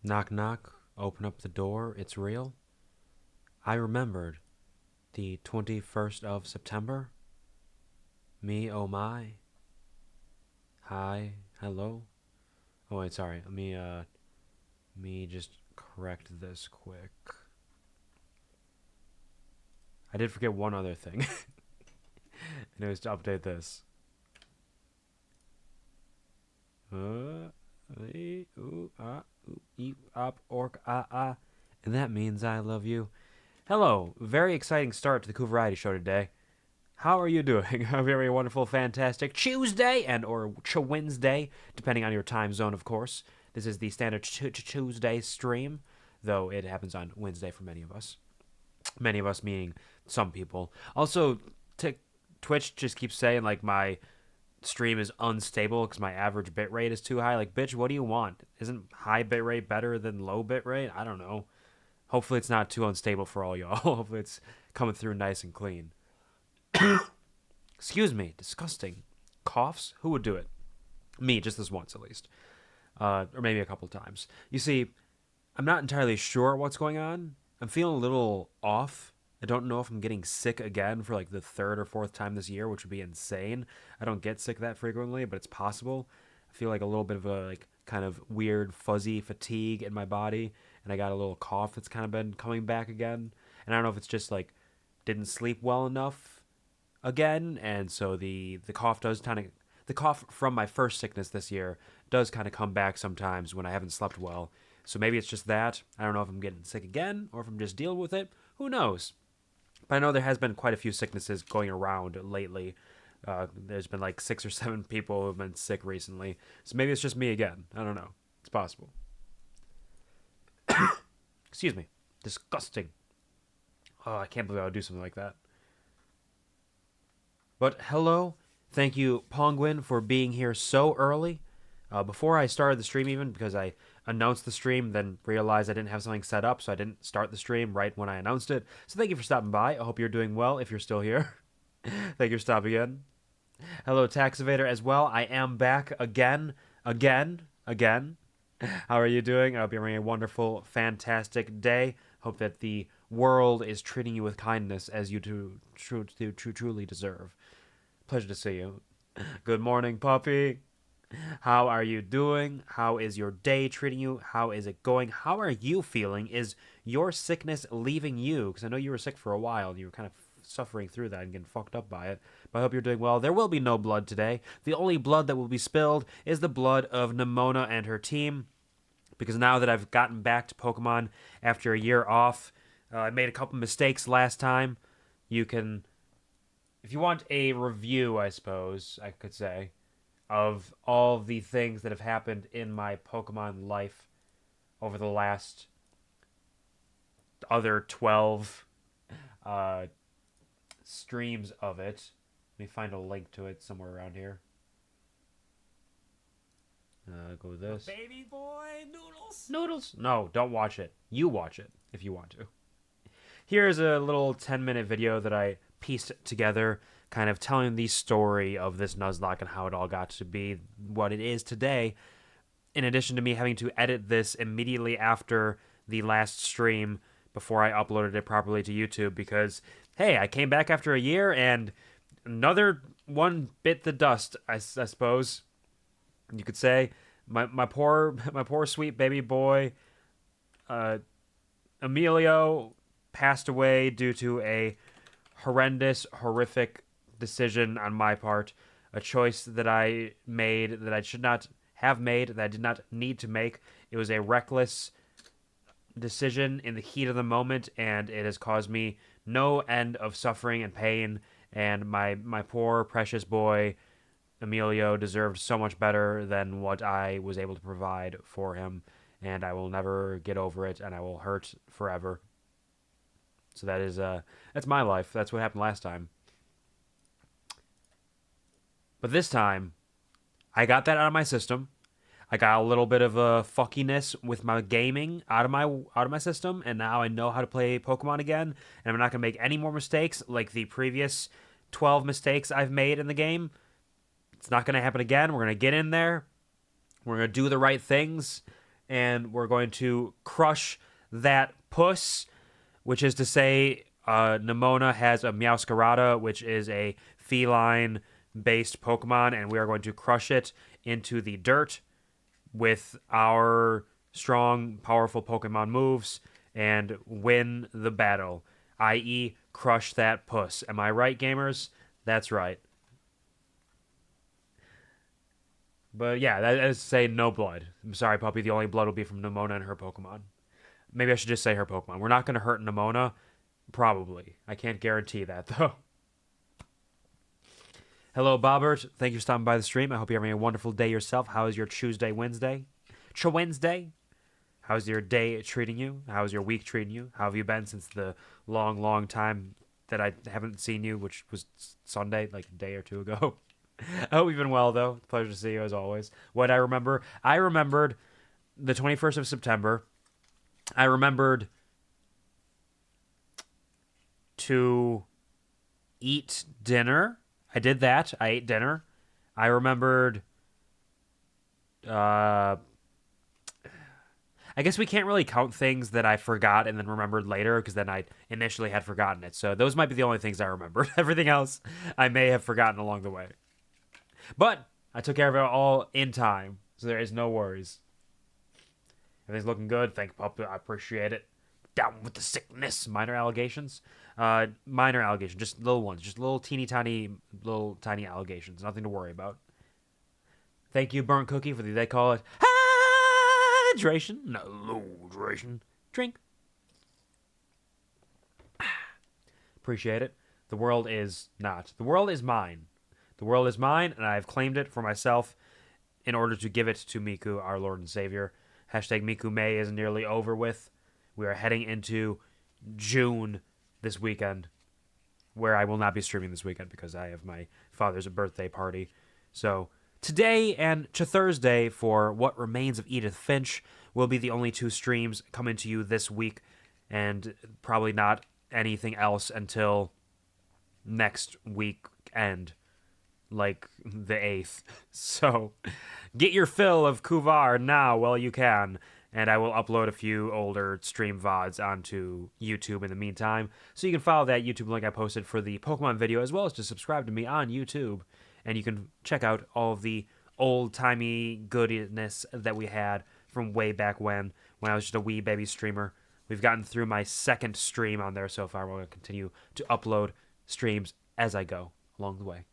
Knock, knock. Open up the door. It's real. I remembered the 21st of September. Me, oh my. Hi, hello. Oh, wait, sorry. Let me just correct this quick. I did forget one other thing. And it was to update this. Orc, and that means I love you. Hello, very exciting start to the QuvarTV show today. How are you doing? A very wonderful, fantastic Tuesday and or Wednesday, depending on your time zone, of course. This is the standard Tuesday stream, though it happens on Wednesday for many of us. Many of us meaning some people. Also, Twitch just keeps saying like my stream is unstable because my average bitrate is too high. Like, bitch, what do you want? Isn't high bitrate better than low bitrate? I don't know. Hopefully it's not too unstable for all y'all. Hopefully it's coming through nice and clean. Excuse me, disgusting. Coughs? Who would do it? Me, just this once at least. Or maybe a couple times. You see, I'm not entirely sure what's going on. I'm feeling a little off. I don't know if I'm getting sick again for like the third or fourth time this year, which would be insane. I don't get sick that frequently, but it's possible. I feel like a little bit of a like kind of weird fuzzy fatigue in my body, and I got a little cough that's kind of been coming back again. And I don't know if it's just like didn't sleep well enough again, and so the cough does kind of the cough from my first sickness this year does kind of come back sometimes when I haven't slept well. So maybe it's just that. I don't know if I'm getting sick again or if I'm just dealing with it. Who knows? But I know there has been quite a few sicknesses going around lately. There's been like 6 or 7 people who have been sick recently. So maybe it's just me again. I don't know. It's possible. Excuse me. Disgusting. Oh, I can't believe I would do something like that. But hello. Thank you, Pongwin, for being here so early. Before I started the stream even, because I announced the stream, then realized I didn't have something set up, so I didn't start the stream right when I announced it. So thank you for stopping by. I hope you're doing well if you're still here. Thank you for stopping in. Hello, Tax Evader, as well. I am back again. How are you doing? I hope you're having a wonderful, fantastic day. Hope that the world is treating you with kindness as you truly deserve. Pleasure to see you. Good morning, puppy. How are you doing? How is your day treating you? How is it going? How are you feeling? Is your sickness leaving you? Because I know you were sick for a while and you were kind of suffering through that and getting fucked up by it. But I hope you're doing well. There will be no blood today. The only blood that will be spilled is the blood of NEMONA and her team. Because now that I've gotten back to Pokemon after a year off, I made a couple mistakes last time. You can, if you want a review, I suppose I could say, of all the things that have happened in my Pokemon life over the last other 12 streams of it. Let me find a link to it somewhere around here. Go with this. Baby boy noodles. Noodles? No, don't watch it. You watch it if you want to. Here's a little 10-minute video that I pieced together, kind of telling the story of this Nuzlocke and how it all got to be what it is today, in addition to me having to edit this immediately after the last stream before I uploaded it properly to YouTube because, hey, I came back after a year and another one bit the dust, I suppose you could say. My poor sweet baby boy, Emilio, passed away due to a horrendous, horrific decision on my part, a choice that I made that I should not have made, that I did not need to make. It was a reckless decision in the heat of the moment, and it has caused me no end of suffering and pain, and my poor, precious boy, Emilio, deserved so much better than what I was able to provide for him, and I will never get over it, and I will hurt forever. So that's my life. That's what happened last time. But this time, I got that out of my system. I got a little bit of a fuckiness with my gaming out of my system, and now I know how to play Pokemon again, and I'm not gonna make any more mistakes like the previous 12 mistakes I've made in the game. It's not gonna happen again. We're gonna get in there. We're gonna do the right things, and we're going to crush that puss, which is to say, Nemona has a Meowscarada, which is a feline-based Pokemon, and we are going to crush it into the dirt with our strong, powerful Pokemon moves and win the battle, i.e., crush that puss. Am I right, gamers? That's right. But yeah, that is to say no blood. I'm sorry, puppy. The only blood will be from Nemona and her Pokemon. Maybe I should just say her Pokemon. We're not going to hurt Nemona. Probably. I can't guarantee that, though. Hello, Bobbert. Thank you for stopping by the stream. I hope you're having a wonderful day yourself. How is your Tuesday, Wednesday? Wednesday? How's your day treating you? How's your week treating you? How have you been since the long, long time that I haven't seen you, which was Sunday, like a day or two ago? I hope you've been well, though. Pleasure to see you, as always. What I remember? I remembered the 21st of September. I remembered to eat dinner. I did that. I ate dinner. I remembered... I guess we can't really count things that I forgot and then remembered later because then I initially had forgotten it. So those might be the only things I remembered. Everything else I may have forgotten along the way. But I took care of it all in time, so there is no worries. Everything's looking good. Thank you, pup. I appreciate it. Down with the sickness. Minor allegations? Minor allegations. Just little ones. Just little teeny tiny, little tiny allegations. Nothing to worry about. Thank you, Burnt Cookie, for they call it hydration. No, hydration. Drink. Appreciate it. The world is not. The world is mine. The world is mine, and I have claimed it for myself in order to give it to Miku, our Lord and Savior. Hashtag Miku May is nearly over with. We are heading into June this weekend, where I will not be streaming this weekend because I have my father's birthday party. So today and to Thursday for What Remains of Edith Finch will be the only two streams coming to you this week, and probably not anything else until next weekend, like the 8th. So get your fill of Kuvar now while you can, and I will upload a few older stream VODs onto YouTube in the meantime, so you can follow that YouTube link I posted for the Pokemon video, as well as to subscribe to me on YouTube, and you can check out all of the old-timey goodness that we had from way back when I was just a wee baby streamer. We've gotten through my second stream on there so far. We're going to continue to upload streams as I go along the way.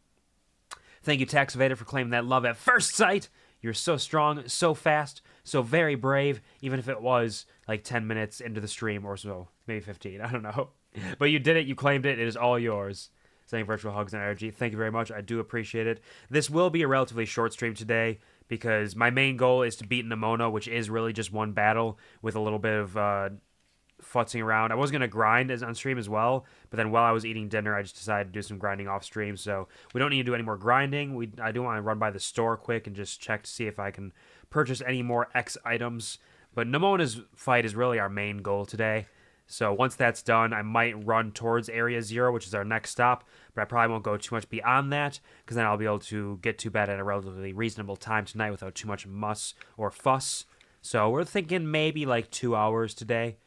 Thank you, Tax Vader, for claiming that love at first sight. You're so strong, so fast, so very brave, even if it was like 10 minutes into the stream or so, maybe 15, I don't know. But you did it, you claimed it, it is all yours. Sending virtual hugs and energy. Thank you very much, I do appreciate it. This will be a relatively short stream today because my main goal is to beat NEMONA, which is really just one battle with a little bit of futzing around. I was going to grind on stream as well, but then while I was eating dinner, I just decided to do some grinding off stream, so we don't need to do any more grinding. I do want to run by the store quick and just check to see if I can purchase any more X items, but Nemona's fight is really our main goal today, so once that's done, I might run towards Area 0, which is our next stop, but I probably won't go too much beyond that, because then I'll be able to get to bed at a relatively reasonable time tonight without too much muss or fuss, so we're thinking maybe like 2 hours today.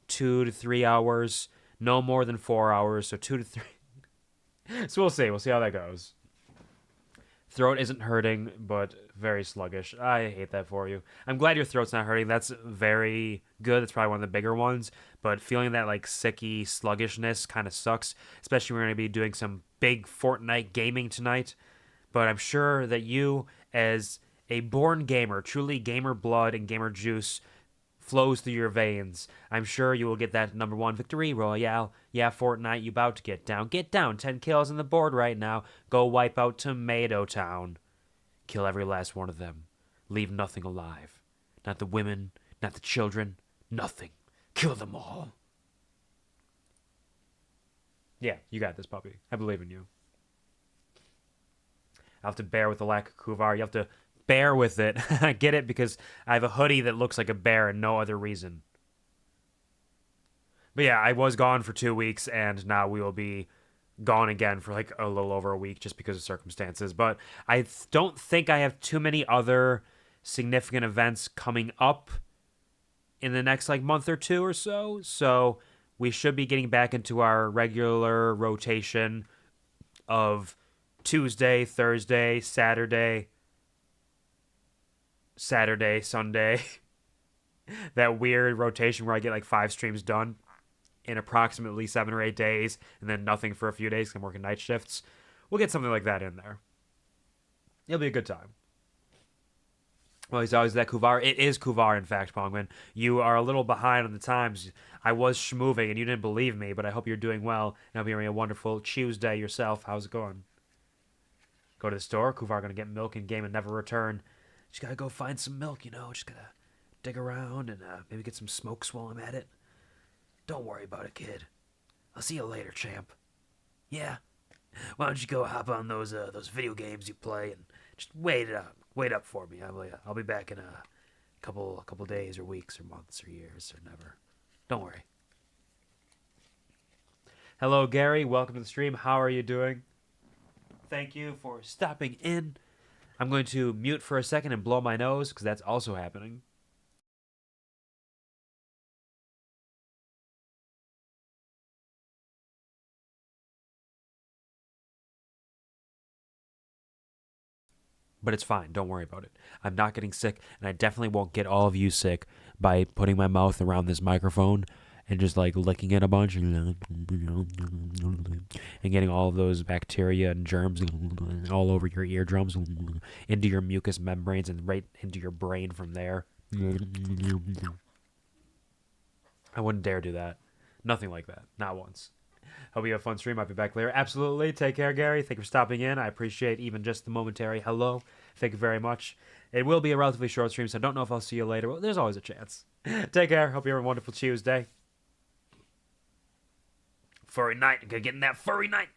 2 to 3 hours, no more than 4 hours, so 2 to 3. So we'll see how that goes. Throat isn't hurting, but very sluggish. I hate that for you. I'm glad your throat's not hurting. That's very good. That's probably one of the bigger ones, but feeling that like sicky sluggishness kind of sucks, especially when we're going to be doing some big Fortnite gaming tonight. But I'm sure that you, as a born gamer, truly gamer blood and gamer juice, flows through your veins. I'm sure you will get that #1 victory royale. Yeah, Fortnite, you about to get down. Get down. 10 kills on the board right now. Go wipe out Tomato Town. Kill every last one of them. Leave nothing alive. Not the women, not the children, nothing. Kill them all. Yeah, you got this, puppy. I believe in you. I'll have to bear with the lack of Kuvar. You have to bear with it. I get it because I have a hoodie that looks like a bear and no other reason. But yeah, I was gone for 2 weeks and now we will be gone again for like a little over a week just because of circumstances. But I don't think I have too many other significant events coming up in the next like month or two or so. So we should be getting back into our regular rotation of Tuesday, Thursday, Saturday, Sunday. That weird rotation where I get like 5 streams done in approximately 7 or 8 days and then nothing for a few days because I'm working night shifts. We'll get something like that in there. It'll be a good time. Well, he's always that Kuvar. It is Kuvar, in fact, Pongman. You are a little behind on the times. I was schmoving and you didn't believe me, but I hope you're doing well and I hope you're having a wonderful Tuesday yourself. How's it going? Go to the store. Kuvar gonna get milk in game and never return. Just gotta go find some milk, you know. Just gotta dig around and maybe get some smokes while I'm at it. Don't worry about it, kid. I'll see you later, champ. Yeah. Why don't you go hop on those video games you play and just wait up for me. I'll be back in a couple days or weeks or months or years or never. Don't worry. Hello, Gary. Welcome to the stream. How are you doing? Thank you for stopping in. I'm going to mute for a second and blow my nose because that's also happening. But it's fine. Don't worry about it. I'm not getting sick, and I definitely won't get all of you sick by putting my mouth around this microphone and just like licking it a bunch and getting all of those bacteria and germs all over your eardrums, into your mucous membranes, and right into your brain from there. I wouldn't dare do that. Nothing like that. Not once. Hope you have a fun stream. I'll be back later. Absolutely. Take care, Gary. Thank you for stopping in. I appreciate even just the momentary hello. Thank you very much. It will be a relatively short stream, so I don't know if I'll see you later. Well, there's always a chance. Take care. Hope you have a wonderful Tuesday. Furry night. Gonna get in that furry night.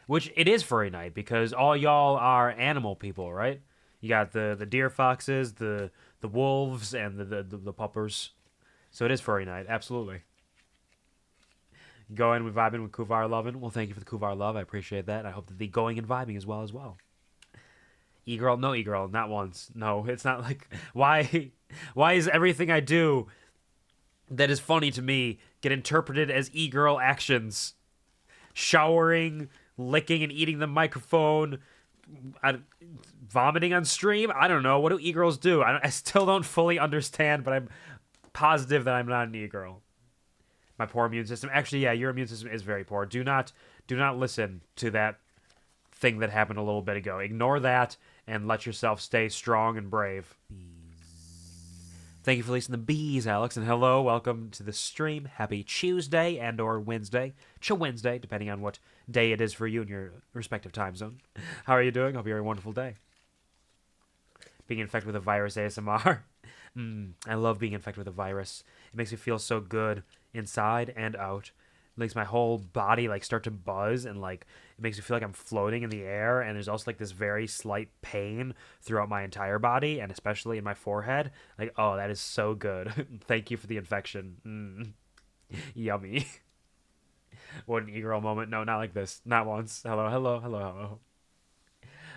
Which it is furry night because all y'all are animal people, right? You got the deer foxes, the wolves, and the puppers. So it is furry night. Absolutely. Going and vibing with Kuvar loving. Well, thank you for the Kuvar love. I appreciate that. I hope that the going and vibing as well. E-girl, no e-girl, not once. No, it's not like why is everything I do that is funny to me get interpreted as e-girl actions? Showering, licking and eating the microphone, vomiting on stream. I don't know. What do e-girls do? I still don't fully understand, but I'm positive that I'm not an e-girl. My poor immune system. Actually, yeah, your immune system is very poor. Do not listen to that thing that happened a little bit ago. Ignore that and let yourself stay strong and brave. Thank you for releasing the bees, Alex. And hello, welcome to the stream. Happy Tuesday and or Wednesday. Wednesday, depending on what day it is for you in your respective time zone. How are you doing? Hope you're having a wonderful day. Being infected with a virus ASMR. I love being infected with a virus. It makes me feel so good inside and out. It makes my whole body like start to buzz and like it makes me feel like I'm floating in the air, and there's also like this very slight pain throughout my entire body and especially in my forehead. Like, oh, that is so good. Thank you for the infection. Yummy. What an e-girl moment. No, not like this. Not once. Hello.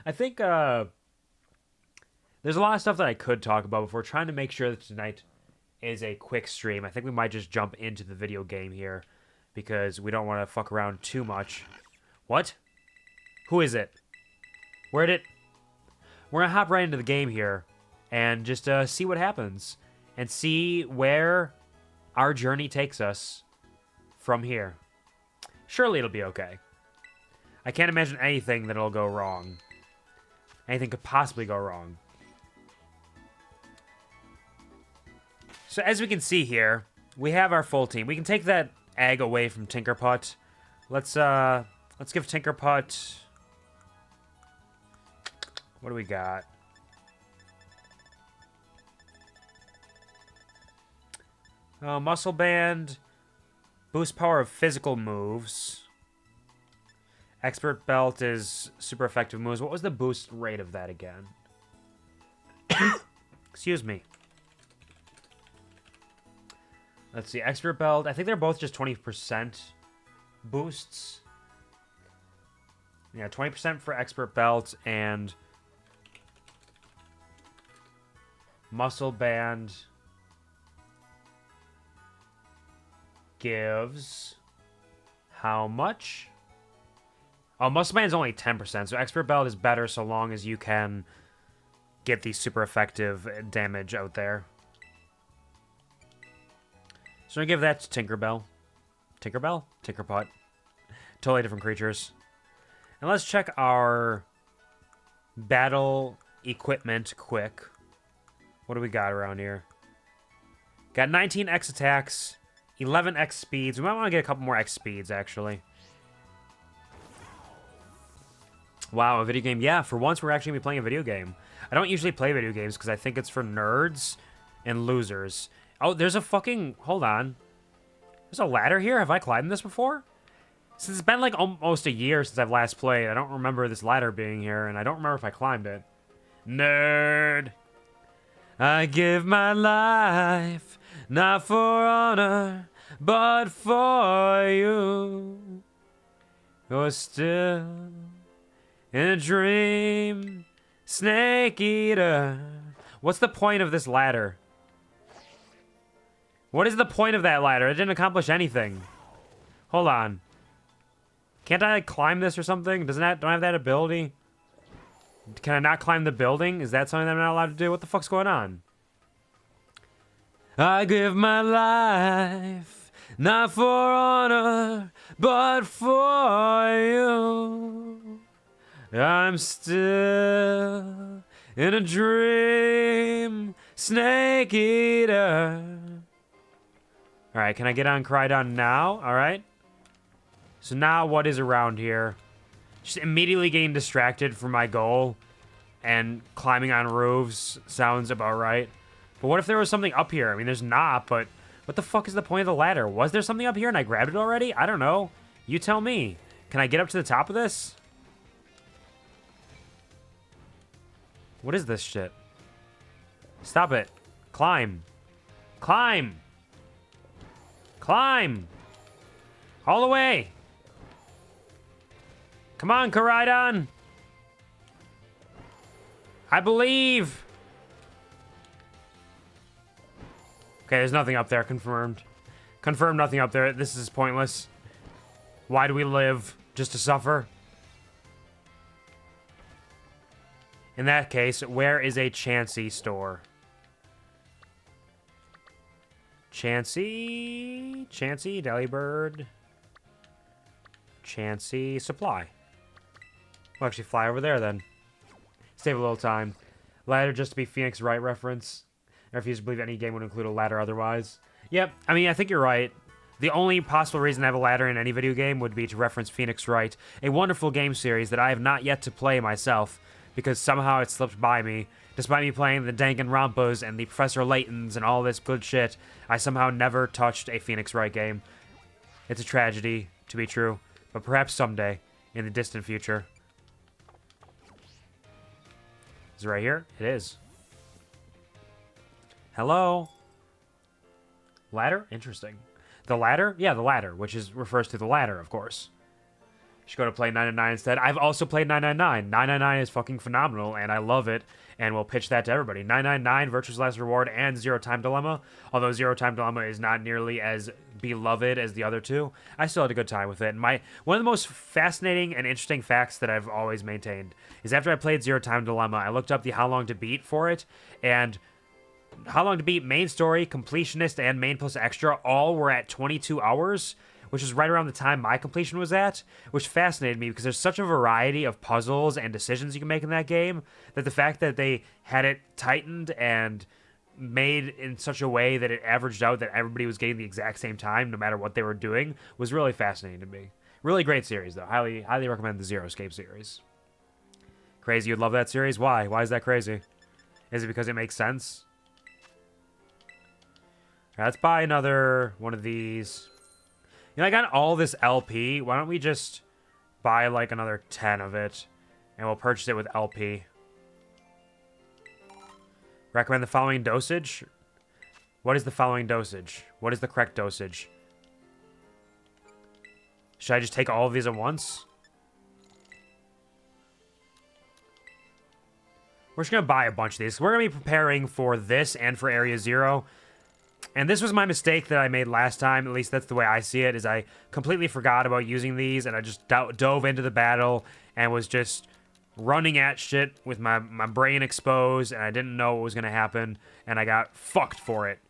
I think there's a lot of stuff that I could talk about, but we're trying to make sure that tonight is a quick stream. I think we might just jump into the video game here because we don't want to fuck around too much. What? Who is it? We're going to hop right into the game here and just see what happens and see where our journey takes us from here. Surely it'll be okay. I can't imagine anything that'll go wrong. Anything could possibly go wrong. So as we can see here, we have our full team. We can take that egg away from Tinkerput. Let's give Tinkerput. What do we got? Muscle Band. Boost power of physical moves. Expert Belt is super effective moves. What was the boost rate of that again? Excuse me. Let's see. Expert Belt. I think they're both just 20% boosts. Yeah, 20% for Expert Belt and Muscle Band. gives how much? Oh, muscle band's only 10%, so expert belt is better so long as you can get the super effective damage out there. So I'm gonna give that to Tinkerbell. Tinkerbell? Tinkerpot. Totally different creatures. And let's check our battle equipment quick. What do we got around here? Got 19 X attacks, 11 X speeds. We might want to get a couple more X speeds, actually. Wow, a video game. Yeah, for once we're actually going to be playing a video game. I don't usually play video games because I think it's for nerds and losers. Oh, there's a fucking... Hold on. There's a ladder here? Have I climbed this before? Since it's been like almost a year since I've last played, I don't remember this ladder being here, and I don't remember if I climbed it. Nerd. I give my life, not for honor, but for you. You're still... in a dream, snake eater. What's the point of this ladder? What is the point of that ladder? It didn't accomplish anything. Hold on. Can't I like, climb this or something? Don't I have that ability? Can I not climb the building? Is that something that I'm not allowed to do? What the fuck's going on? I give my life, not for honor, but for you. I'm still in a dream, snake eater. Alright, can I get on Crydon now? Alright. So now what is around here? Just immediately getting distracted from my goal and climbing on roofs sounds about right. But what if there was something up here? I mean, there's not, but what the fuck is the point of the ladder? Was there something up here and I grabbed it already? I don't know. You tell me. Can I get up to the top of this? What is this shit? Stop it. Climb. Climb. Climb. All the way. Come on, Koraidon. I believe. Okay, there's nothing up there. Confirmed. Confirmed nothing up there. This is pointless. Why do we live? Just to suffer? In that case, where is a Chansey store? Chansey? Chansey, Delibird. Chansey, supply. We'll actually fly over there then. Save a little time. Ladder just to be Phoenix Wright reference. I refuse to believe any game would include a ladder otherwise. Yep, I mean, I think you're right. The only possible reason to have a ladder in any video game would be to reference Phoenix Wright, a wonderful game series that I have not yet to play myself, because somehow it slipped by me. Despite me playing the Danganronpas and the Professor Laytons and all this good shit, I somehow never touched a Phoenix Wright game. It's a tragedy, to be true, but perhaps someday, in the distant future. Is it right here? It is. Hello? Ladder? Interesting. The ladder? Yeah, the ladder, which refers to the ladder, of course. Should go to play 999 instead. I've also played 999. 999 is fucking phenomenal, and I love it, and we'll pitch that to everybody. 999, Virtue's Last Reward, and Zero Time Dilemma. Although Zero Time Dilemma is not nearly as beloved as the other two, I still had a good time with it. And one of the most fascinating and interesting facts that I've always maintained is after I played Zero Time Dilemma, I looked up the How Long to Beat for it, and How Long to Beat, main story, completionist, and main plus extra all were at 22 hours, which is right around the time my completion was at, which fascinated me because there's such a variety of puzzles and decisions you can make in that game that the fact that they had it tightened and made in such a way that it averaged out that everybody was getting the exact same time no matter what they were doing was really fascinating to me. Really great series, though. Highly, highly recommend the Zero Escape series. Crazy you'd love that series? Why? Why is that crazy? Is it because it makes sense? Let's buy another one of these. You know, I got all this LP. Why don't we just buy like another 10 of it and we'll purchase it with LP. Recommend the following dosage? What is the following dosage? What is the correct dosage? Should I just take all of these at once? We're just going to buy a bunch of these. We're going to be preparing for this and for Area Zero. And this was my mistake that I made last time. At least that's the way I see it, is I completely forgot about using these, and I just dove into the battle and was just running at shit with my brain exposed, and I didn't know what was going to happen, and I got fucked for it.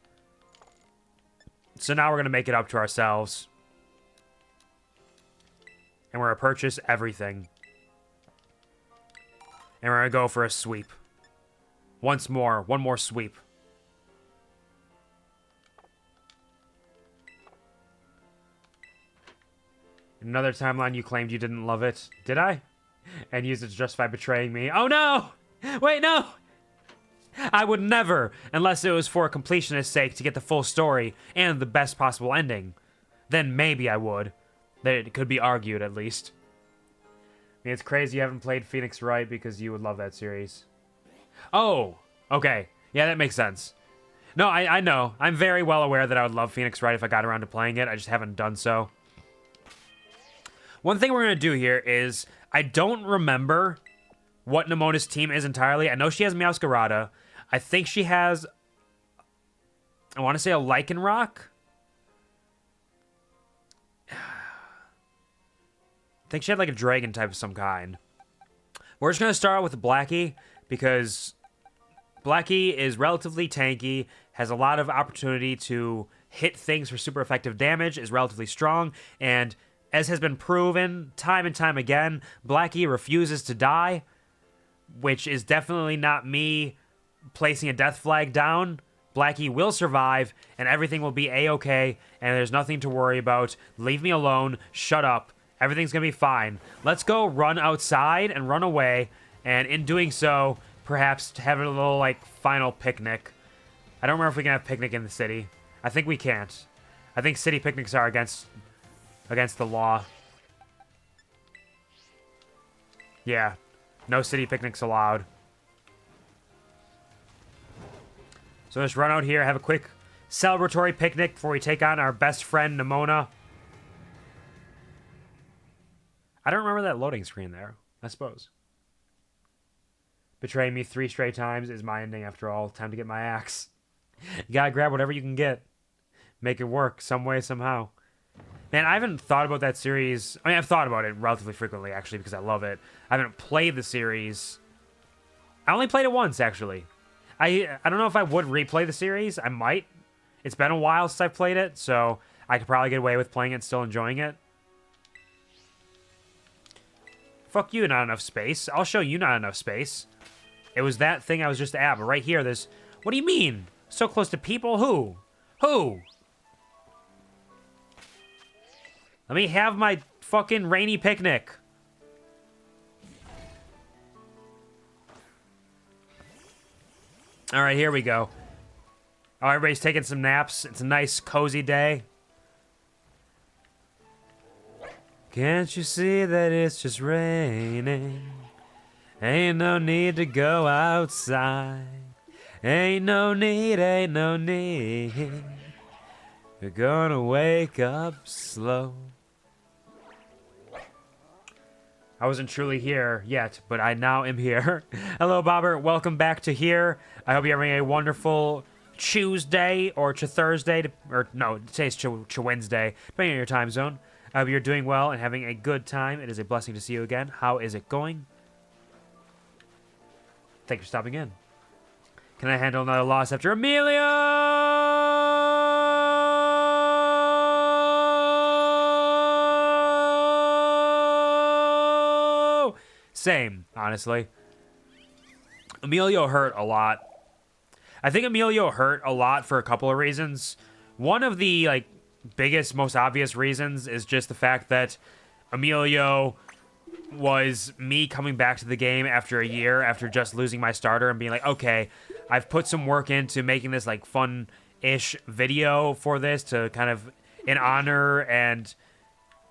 So now we're going to make it up to ourselves. And we're going to purchase everything. And we're going to go for a sweep. Once more. One more sweep. Another timeline you claimed you didn't love it. Did I? And used it to justify betraying me. Oh no! Wait, no! I would never, unless it was for completionist's sake to get the full story and the best possible ending. Then maybe I would. That it could be argued, at least. I mean, it's crazy you haven't played Phoenix Wright because you would love that series. Oh! Okay. Yeah, that makes sense. No, I know. I'm very well aware that I would love Phoenix Wright if I got around to playing it. I just haven't done so. One thing we're going to do here is, I don't remember what NEMONA's team is entirely. I know she has Meowscarada. I think she has, I want to say a Lycanroc. I think she had like a dragon type of some kind. We're just going to start out with the Blackie, because Blackie is relatively tanky, has a lot of opportunity to hit things for super effective damage, is relatively strong, and as has been proven time and time again, Blackie refuses to die, which is definitely not me placing a death flag down. Blackie will survive, and everything will be a-okay, and there's nothing to worry about. Leave me alone. Shut up. Everything's going to be fine. Let's go run outside and run away, and in doing so, perhaps have a little, like, final picnic. I don't remember if we can have picnic in the city. I think we can't. I think city picnics are against the law. Yeah. No city picnics allowed. So let's run out here, have a quick celebratory picnic before we take on our best friend, NEMONA. I don't remember that loading screen there, I suppose. Betraying me 3 straight times is my ending after all. Time to get my axe. You gotta grab whatever you can get. Make it work some way, somehow. Man, I haven't thought about that series. I mean, I've thought about it relatively frequently, actually, because I love it. I haven't played the series. I only played it once, actually. I don't know if I would replay the series. I might. It's been a while since I've played it, so I could probably get away with playing it and still enjoying it. Fuck you, not enough space. I'll show you not enough space. It was that thing I was just at, but right here, there's... What do you mean? So close to people? Who? Who? Let me have my fucking rainy picnic. All right, here we go. Oh, everybody's taking some naps. It's a nice, cozy day. Can't you see that it's just raining? Ain't no need to go outside. Ain't no need, ain't no need. We're gonna wake up slow. I wasn't truly here yet, but I now am here. Hello, Bobber. Welcome back to here. I hope you're having a wonderful Tuesday or Thursday, or no, today's Wednesday, depending on your time zone. I hope you're doing well and having a good time. It is a blessing to see you again. How is it going? Thank you for stopping in. Can I handle another loss after Emilio? Same, honestly. Emilio hurt a lot. I think Emilio hurt a lot for a couple of reasons. One of the, like, biggest, most obvious reasons is just the fact that Emilio was me coming back to the game after a year, after just losing my starter and being like, okay, I've put some work into making this, like, fun-ish video for this to kind of, in honor and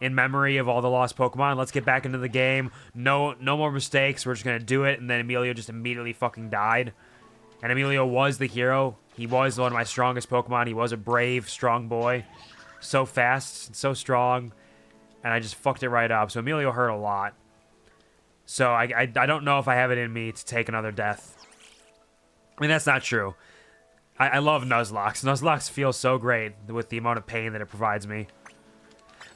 in memory of all the lost Pokemon, let's get back into the game. No more mistakes. We're just going to do it. And then Emilio just immediately fucking died. And Emilio was the hero. He was one of my strongest Pokemon. He was a brave, strong boy. So fast and so strong. And I just fucked it right up. So Emilio hurt a lot. So I don't know if I have it in me to take another death. I mean, that's not true. I love Nuzlocke. Nuzlocke feels so great with the amount of pain that it provides me.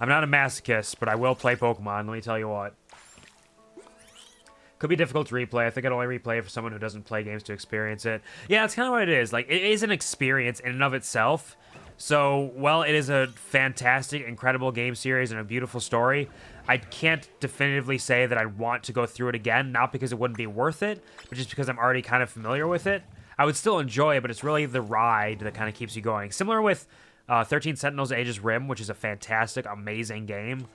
I'm not a masochist, but I will play Pokemon, let me tell you what. Could be difficult to replay. I think I'd only replay it for someone who doesn't play games to experience it. Yeah, that's kind of what it is. Like, it is an experience in and of itself. So, while it is a fantastic, incredible game series and a beautiful story, I can't definitively say that I'd want to go through it again, not because it wouldn't be worth it, but just because I'm already kind of familiar with it. I would still enjoy it, but it's really the ride that kind of keeps you going. Similar with 13 Sentinels Aegis Rim, which is a fantastic, amazing game.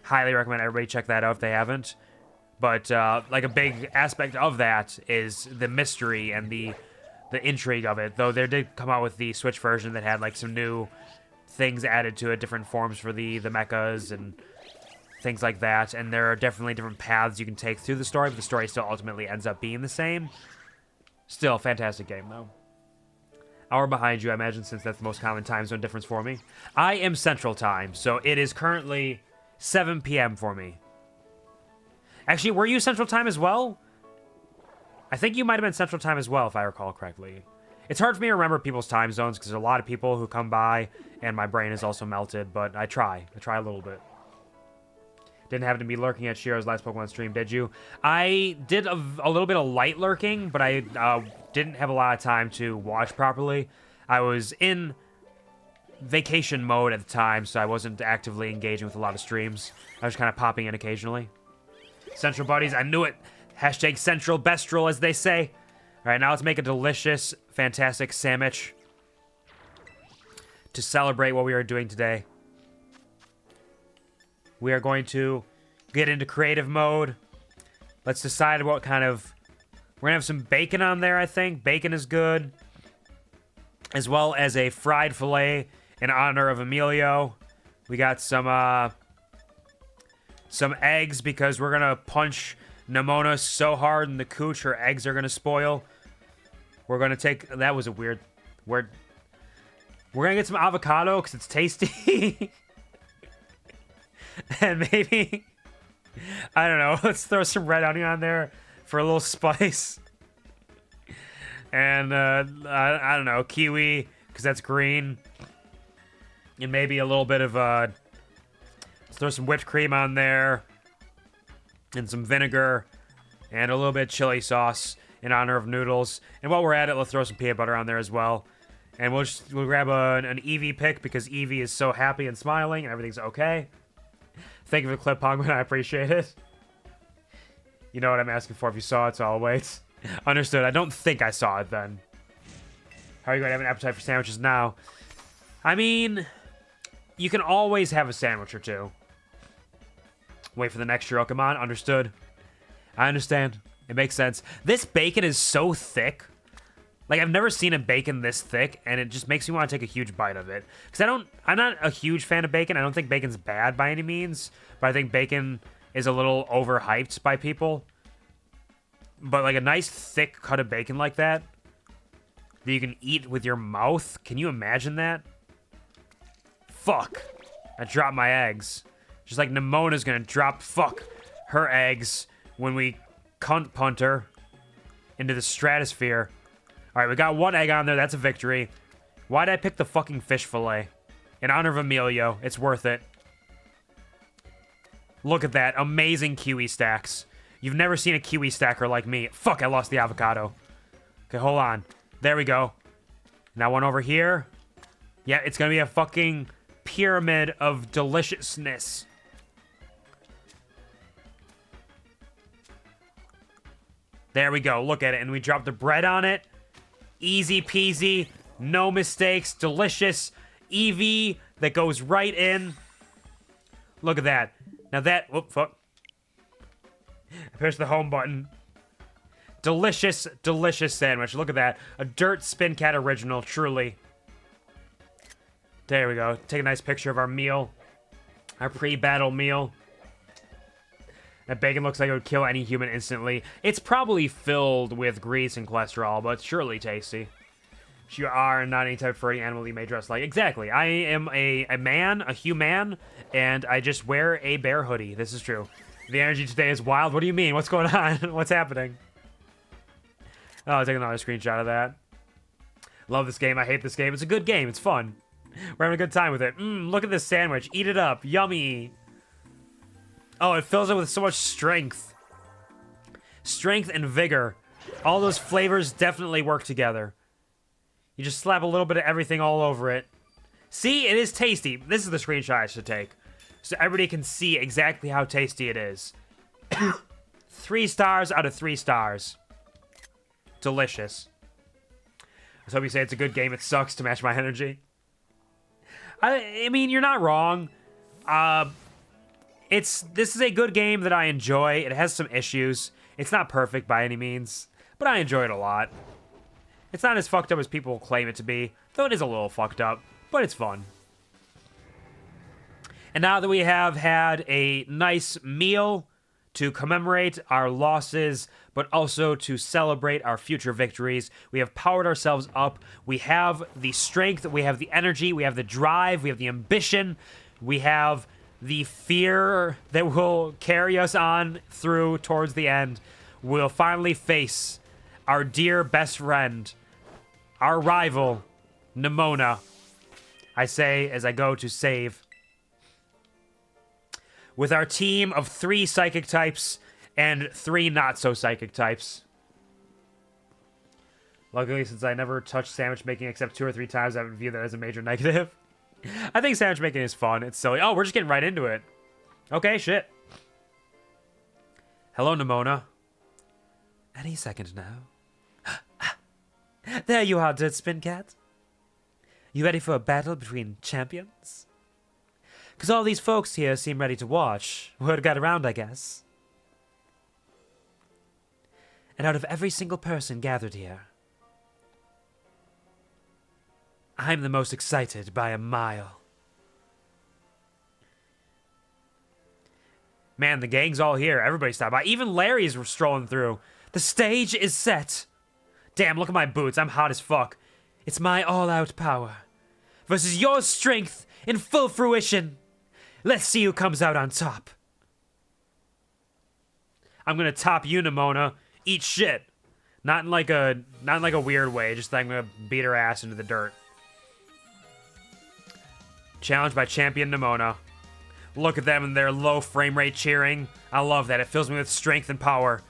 Highly recommend everybody check that out if they haven't. But, like, a big aspect of that is the mystery and the intrigue of it. Though they did come out with the Switch version that had, like, some new things added to it, different forms for the mechas and things like that. And there are definitely different paths you can take through the story, but the story still ultimately ends up being the same. Still, fantastic game, though. Hour behind you, I imagine, since that's the most common time zone difference for me. I am Central Time, so it is currently 7 p.m. for me. Actually, were you Central Time as well? I think you might have been Central Time as well, if I recall correctly. It's hard for me to remember people's time zones, because there's a lot of people who come by, and my brain is also melted, but I try. I try a little bit. Didn't happen to be lurking at Shiro's last Pokemon stream, did you? I did a little bit of light lurking, but I didn't have a lot of time to watch properly. I was in vacation mode at the time, so I wasn't actively engaging with a lot of streams. I was kind of popping in occasionally. Central buddies, I knew it. Hashtag Central Bestral, as they say. All right, now let's make a delicious, fantastic sandwich to celebrate what we are doing today. We are going to get into creative mode. Let's decide what kind of... We're going to have some bacon on there, I think. Bacon is good. As well as a fried filet in honor of Emilio. We got some eggs because we're going to punch NEMONA so hard in the cooch her eggs are going to spoil. We're going to take... That was a weird... We're going to get some avocado because it's tasty. And maybe... I don't know. Let's throw some red onion on there for a little spice. And, I don't know. Kiwi because that's green. And maybe a little bit of... Let's throw some whipped cream on there. And some vinegar. And a little bit of chili sauce in honor of noodles. And while we're at it, let's throw some peanut butter on there as well. And we'll grab an Eevee pick because Eevee is so happy and smiling and everything's okay. Thank you for the clip, Pongman. I appreciate it. You know what I'm asking for if you saw it, so I'll wait. Understood. I don't think I saw it then. How are you going to have an appetite for sandwiches now? I mean, you can always have a sandwich or two. Wait for the next Shirokimon. Understood. I understand. It makes sense. This bacon is so thick. Like, I've never seen a bacon this thick, and it just makes me want to take a huge bite of it. Because I'm not a huge fan of bacon. I don't think bacon's bad by any means, but I think bacon is a little overhyped by people. But, like, a nice thick cut of bacon like that you can eat with your mouth. Can you imagine that? Fuck. I dropped my eggs. Just like Nemona's gonna drop, her eggs when we cunt punt her into the stratosphere. Alright, we got one egg on there. That's a victory. Why'd I pick the fucking fish fillet? In honor of Emilio. It's worth it. Look at that. Amazing kiwi stacks. You've never seen a kiwi stacker like me. Fuck, I lost the avocado. Okay, hold on. There we go. Now one over here. Yeah, it's gonna be a fucking pyramid of deliciousness. There we go. Look at it. And we drop the bread on it. Easy peasy. No mistakes. Delicious. Eevee that goes right in. Look at that. Now that... Whoop, fuck. I pushed the home button. Delicious, delicious sandwich. Look at that. A Dirt Spin Cat original, truly. There we go. Take a nice picture of our meal. Our pre-battle meal. That bacon looks like it would kill any human instantly. It's probably filled with grease and cholesterol, but surely tasty. You are not any type of furry animal you may dress like. Exactly. I am a man, a human, and I just wear a bear hoodie. This is true. The energy today is wild. What do you mean? What's going on? What's happening? Oh, I'll take another screenshot of that. Love this game. I hate this game. It's a good game. It's fun. We're having a good time with it. Look at this sandwich. Eat it up. Yummy. Oh, it fills it with so much strength. Strength and vigor. All those flavors definitely work together. You just slap a little bit of everything all over it. See, it is tasty. This is the screenshot I should take, so everybody can see exactly how tasty it is. 3 stars out of 3 stars. Delicious. I hope you say it's a good game. It sucks to match my energy. I mean, you're not wrong. This is a good game that I enjoy. It has some issues. It's not perfect by any means, but I enjoy it a lot. It's not as fucked up as people claim it to be, though it is a little fucked up, but it's fun. And now that we have had a nice meal to commemorate our losses, but also to celebrate our future victories, we have powered ourselves up. We have the strength, we have the energy, we have the drive, we have the ambition, we have the fear that will carry us on through towards the end. We'll finally face our dear best friend, our rival, NEMONA. I say as I go to save. With our team of 3 psychic types and 3 not-so-psychic types. Luckily, since I never touched sandwich making except 2 or 3 times, I haven't viewed that as a major negative. I think sandwich making is fun. It's silly. Oh, we're just getting right into it. Okay, shit. Hello, NEMONA. Any second now. There you are, Dirt Spin Cat. You ready for a battle between champions? Because all these folks here seem ready to watch. Word got around, I guess. And out of every single person gathered here, I'm the most excited by a mile. Man, the gang's all here. Everybody stopped by. Even Larry's strolling through. The stage is set. Damn, look at my boots. I'm hot as fuck. It's my all-out power versus your strength in full fruition. Let's see who comes out on top. I'm gonna top you, NEMONA. Eat shit. Not in like a weird way. Just that I'm gonna beat her ass into the dirt. Challenged by champion NEMONA. Look at them and their low frame rate cheering. I love that. It fills me with strength and power.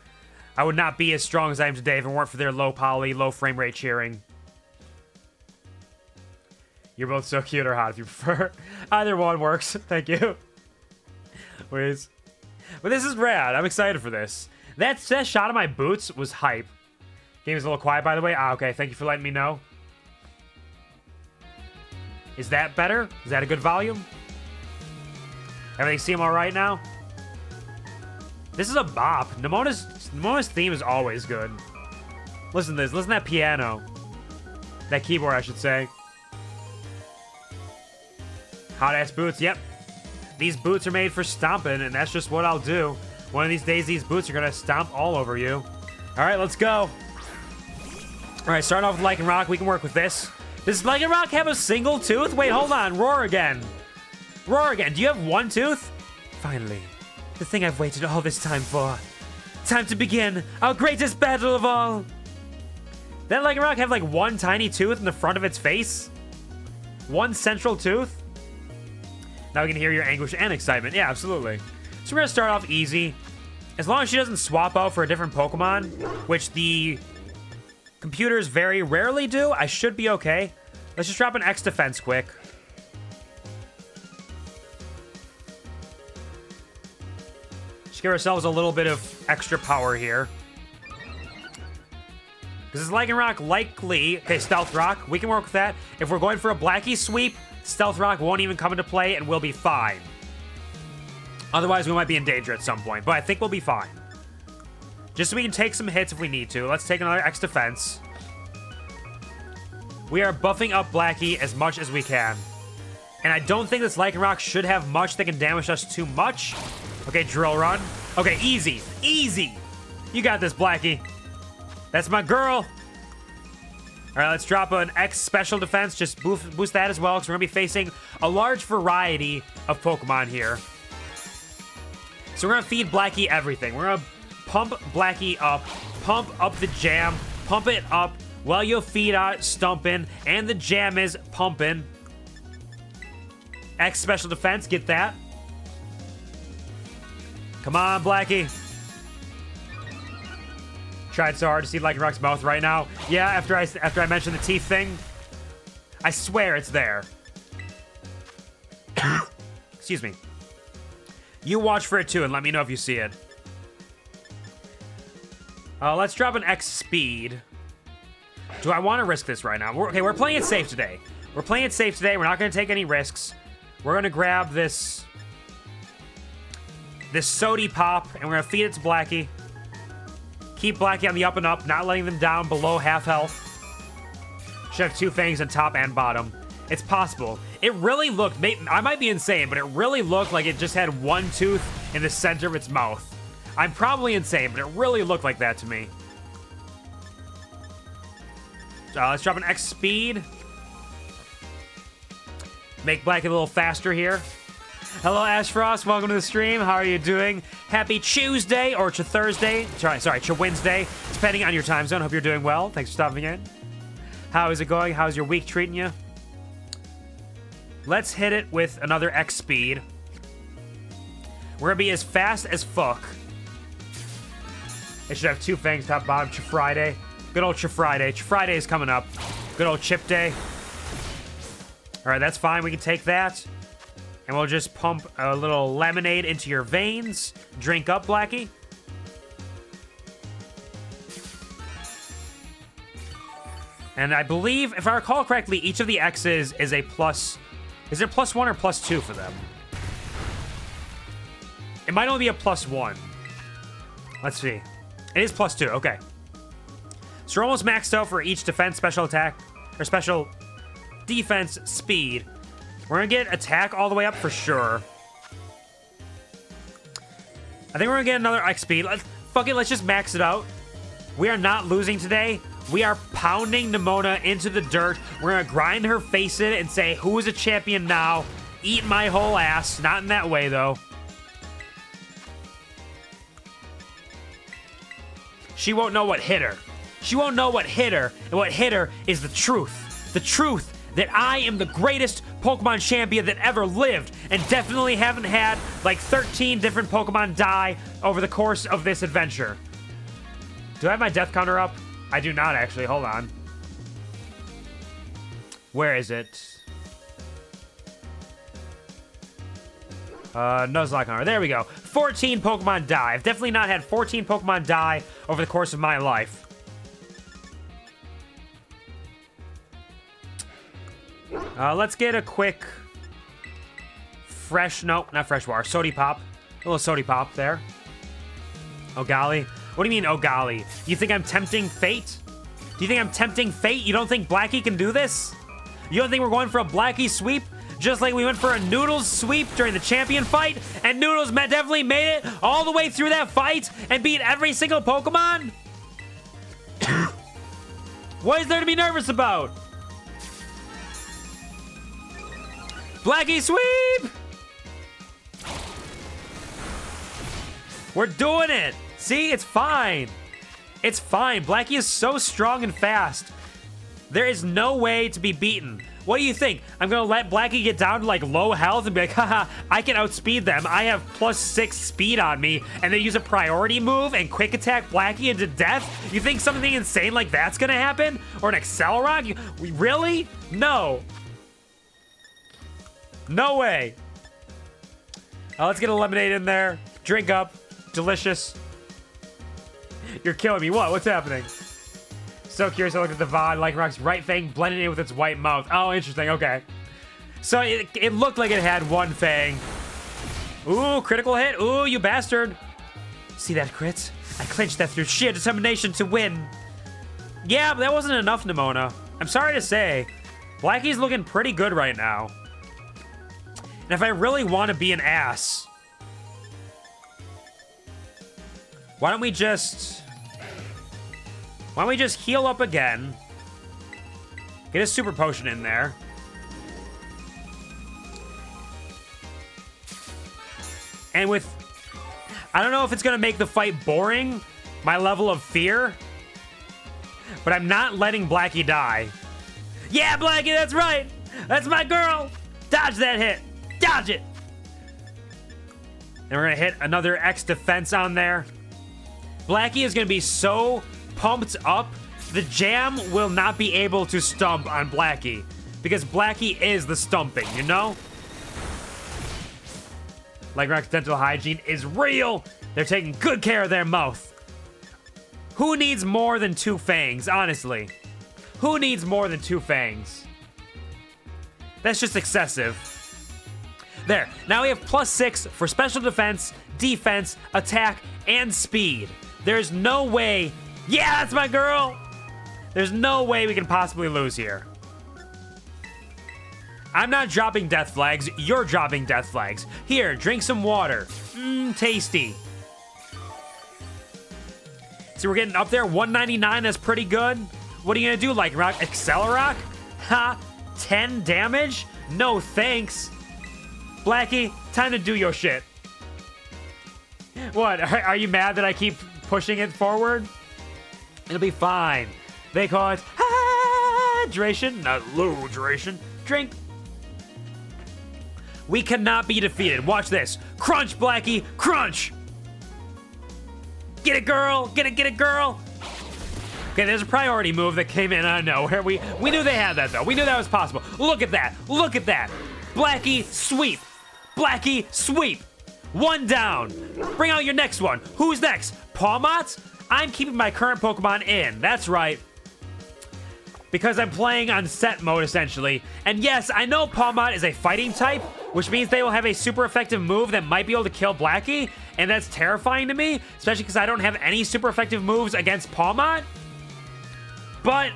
I would not be as strong as I am today if it weren't for their low poly, low frame rate cheering. You're both so cute or hot if you prefer. Either one works. Thank you. Please. But this is rad. I'm excited for this. That shot of my boots was hype. Game is a little quiet, by the way. Ah, okay. Thank you for letting me know. Is that better? Is that a good volume? Everything seem all right now? This is a bop. NEMONA's theme is always good. Listen to this. Listen to that piano. That keyboard, I should say. Hot-ass boots. Yep. These boots are made for stomping, and that's just what I'll do. One of these days, these boots are going to stomp all over you. All right, let's go. All right, starting off with Lycanroc. We can work with this. Does Lycanroc have a single tooth? Wait, hold on. Roar again. Roar again. Do you have 1 tooth? Finally. The thing I've waited all this time for. Time to begin our greatest battle of all. Doesn't Lycanroc have like 1 tiny tooth in the front of its face? 1 central tooth? Now we can hear your anguish and excitement. Yeah, absolutely. So we're going to start off easy. As long as she doesn't swap out for a different Pokemon, which the computers very rarely do, I should be okay. Let's just drop an X defense quick. Just give ourselves a little bit of extra power here. Because this Lycanroc likely... Okay, Stealth Rock. We can work with that. If we're going for a Blackie sweep, Stealth Rock won't even come into play and we'll be fine. Otherwise, we might be in danger at some point. But I think we'll be fine. Just so we can take some hits if we need to. Let's take another X defense. We are buffing up Blackie as much as we can. And I don't think this Lycanroc should have much that can damage us too much. Okay, Drill Run. Okay, easy. Easy. You got this, Blackie. That's my girl. All right, let's drop an X special defense. Just boost that as well, because we're going to be facing a large variety of Pokemon here. So we're going to feed Blackie everything. We're going to pump Blackie up, pump up the jam, pump it up while your feet are stumping and the jam is pumping. X special defense, get that. Come on, Blackie. Tried so hard to see Lycan Rock's mouth right now. Yeah, after I mentioned the teeth thing, I swear it's there. Excuse me. You watch for it too and let me know if you see it. Let's drop an X speed. Do I want to risk this right now? We're playing it safe today. We're playing it safe today. We're not going to take any risks. We're going to grab this Sody Pop, and we're going to feed it to Blackie. Keep Blackie on the up and up, not letting them down below half health. Should have 2 fangs on top and bottom. It's possible. It really looked, I might be insane, but it really looked like it just had 1 tooth in the center of its mouth. I'm probably insane, but it really looked like that to me. Let's drop an X speed. Make Blackie a little faster here. Hello, Ash Frost. Welcome to the stream. How are you doing? Happy Tuesday or Thursday. Sorry, Wednesday, depending on your time zone. Hope you're doing well. Thanks for stopping in. How is it going? How's your week treating you? Let's hit it with another X speed. We're gonna be as fast as fuck. It should have 2 fangs, top, bottom. Friday. Good old Friday. Friday is coming up. Good old chip day. All right, that's fine. We can take that. And we'll just pump a little lemonade into your veins. Drink up, Blackie. And I believe, if I recall correctly, each of the X's is a plus... Is it +1 or +2 for them? It might only be a +1. Let's see. It is +2, okay. So we're almost maxed out for each defense, special attack, or special defense speed. We're gonna get attack all the way up for sure. I think we're gonna get another X speed. Fuck it, let's just max it out. We are not losing today. We are pounding NEMONA into the dirt. We're gonna grind her face in it and say, who is a champion now? Eat my whole ass. Not in that way, though. She won't know what hit her. She won't know what hit her, and what hit her is the truth. The truth that I am the greatest Pokemon champion that ever lived, and definitely haven't had like 13 different Pokemon die over the course of this adventure. Do I have my death counter up? I do not, actually. Hold on. Where is it? Nuzlocke counter. There we go. 14 Pokemon die. I've definitely not had 14 Pokemon die over the course of my life. Let's get a quick nope, not fresh water. Sody Pop. A little Sody Pop there. Oh, golly. What do you mean, oh, golly? You think I'm tempting fate? Do you think I'm tempting fate? You don't think Blackie can do this? You don't think we're going for a Blackie sweep? Just like we went for a Noodles sweep during the champion fight? And Noodles definitely made it all the way through that fight and beat every single Pokemon? What is there to be nervous about? Blackie sweep! We're doing it! See, it's fine. It's fine. Blackie is so strong and fast. There is no way to be beaten. What do you think? I'm gonna let Blackie get down to like low health and be like, haha, I can outspeed them. I have +6 speed on me, and then use a priority move and quick attack Blackie into death? You think something insane like that's gonna happen? Or an Accelerock? Really? No. No way. Let's get a lemonade in there. Drink up. Delicious. You're killing me. What? What's happening? So curious. I looked at the VOD. Lycan Rock's right fang blended in with its white mouth. Oh, interesting. Okay. So it looked like it had 1 fang. Ooh, critical hit. Ooh, you bastard. See that crit? I clinched that through sheer determination to win. Yeah, but that wasn't enough, NEMONA. I'm sorry to say. Blackie's looking pretty good right now. And if I really want to be an ass, why don't we just heal up again? Get a super potion in there. And with, I don't know if it's gonna make the fight boring, my level of fear, but I'm not letting Blackie die. Yeah, Blackie, that's right. That's my girl. Dodge that hit. Dodge it. And we're going to hit another X defense on there. Blackie is going to be so pumped up, the jam will not be able to stump on Blackie. Because Blackie is the stumping, you know? Lycanroc's dental hygiene is real. They're taking good care of their mouth. Who needs more than 2 fangs, honestly? Who needs more than 2 fangs? That's just excessive. There, now we have +6 for special defense, defense, attack, and speed. There's no way. Yeah, that's my girl. There's no way we can possibly lose here. I'm not dropping death flags. You're dropping death flags. Here, drink some water. Tasty. So we're getting up there. 199, that's pretty good. What are you gonna do, Lycanroc? Accelerock? Ha! 10 damage? No thanks. Blackie, time to do your shit. What? Are you mad that I keep pushing it forward? It'll be fine. They call it hydration, not ludration. Drink. We cannot be defeated. Watch this. Crunch, Blackie, crunch. Get it, girl. Get it, girl. Okay, there's a priority move that came in out of nowhere. We knew they had that, though. We knew that was possible. Look at that. Look at that. Blackie, sweep. Blackie, sweep. 1 down. Bring out your next one. Who's next? Pawmot? I'm keeping my current Pokemon in. That's right. Because I'm playing on set mode, essentially. And yes, I know Pawmot is a fighting type, which means they will have a super effective move that might be able to kill Blackie. And that's terrifying to me, especially because I don't have any super effective moves against Pawmot. But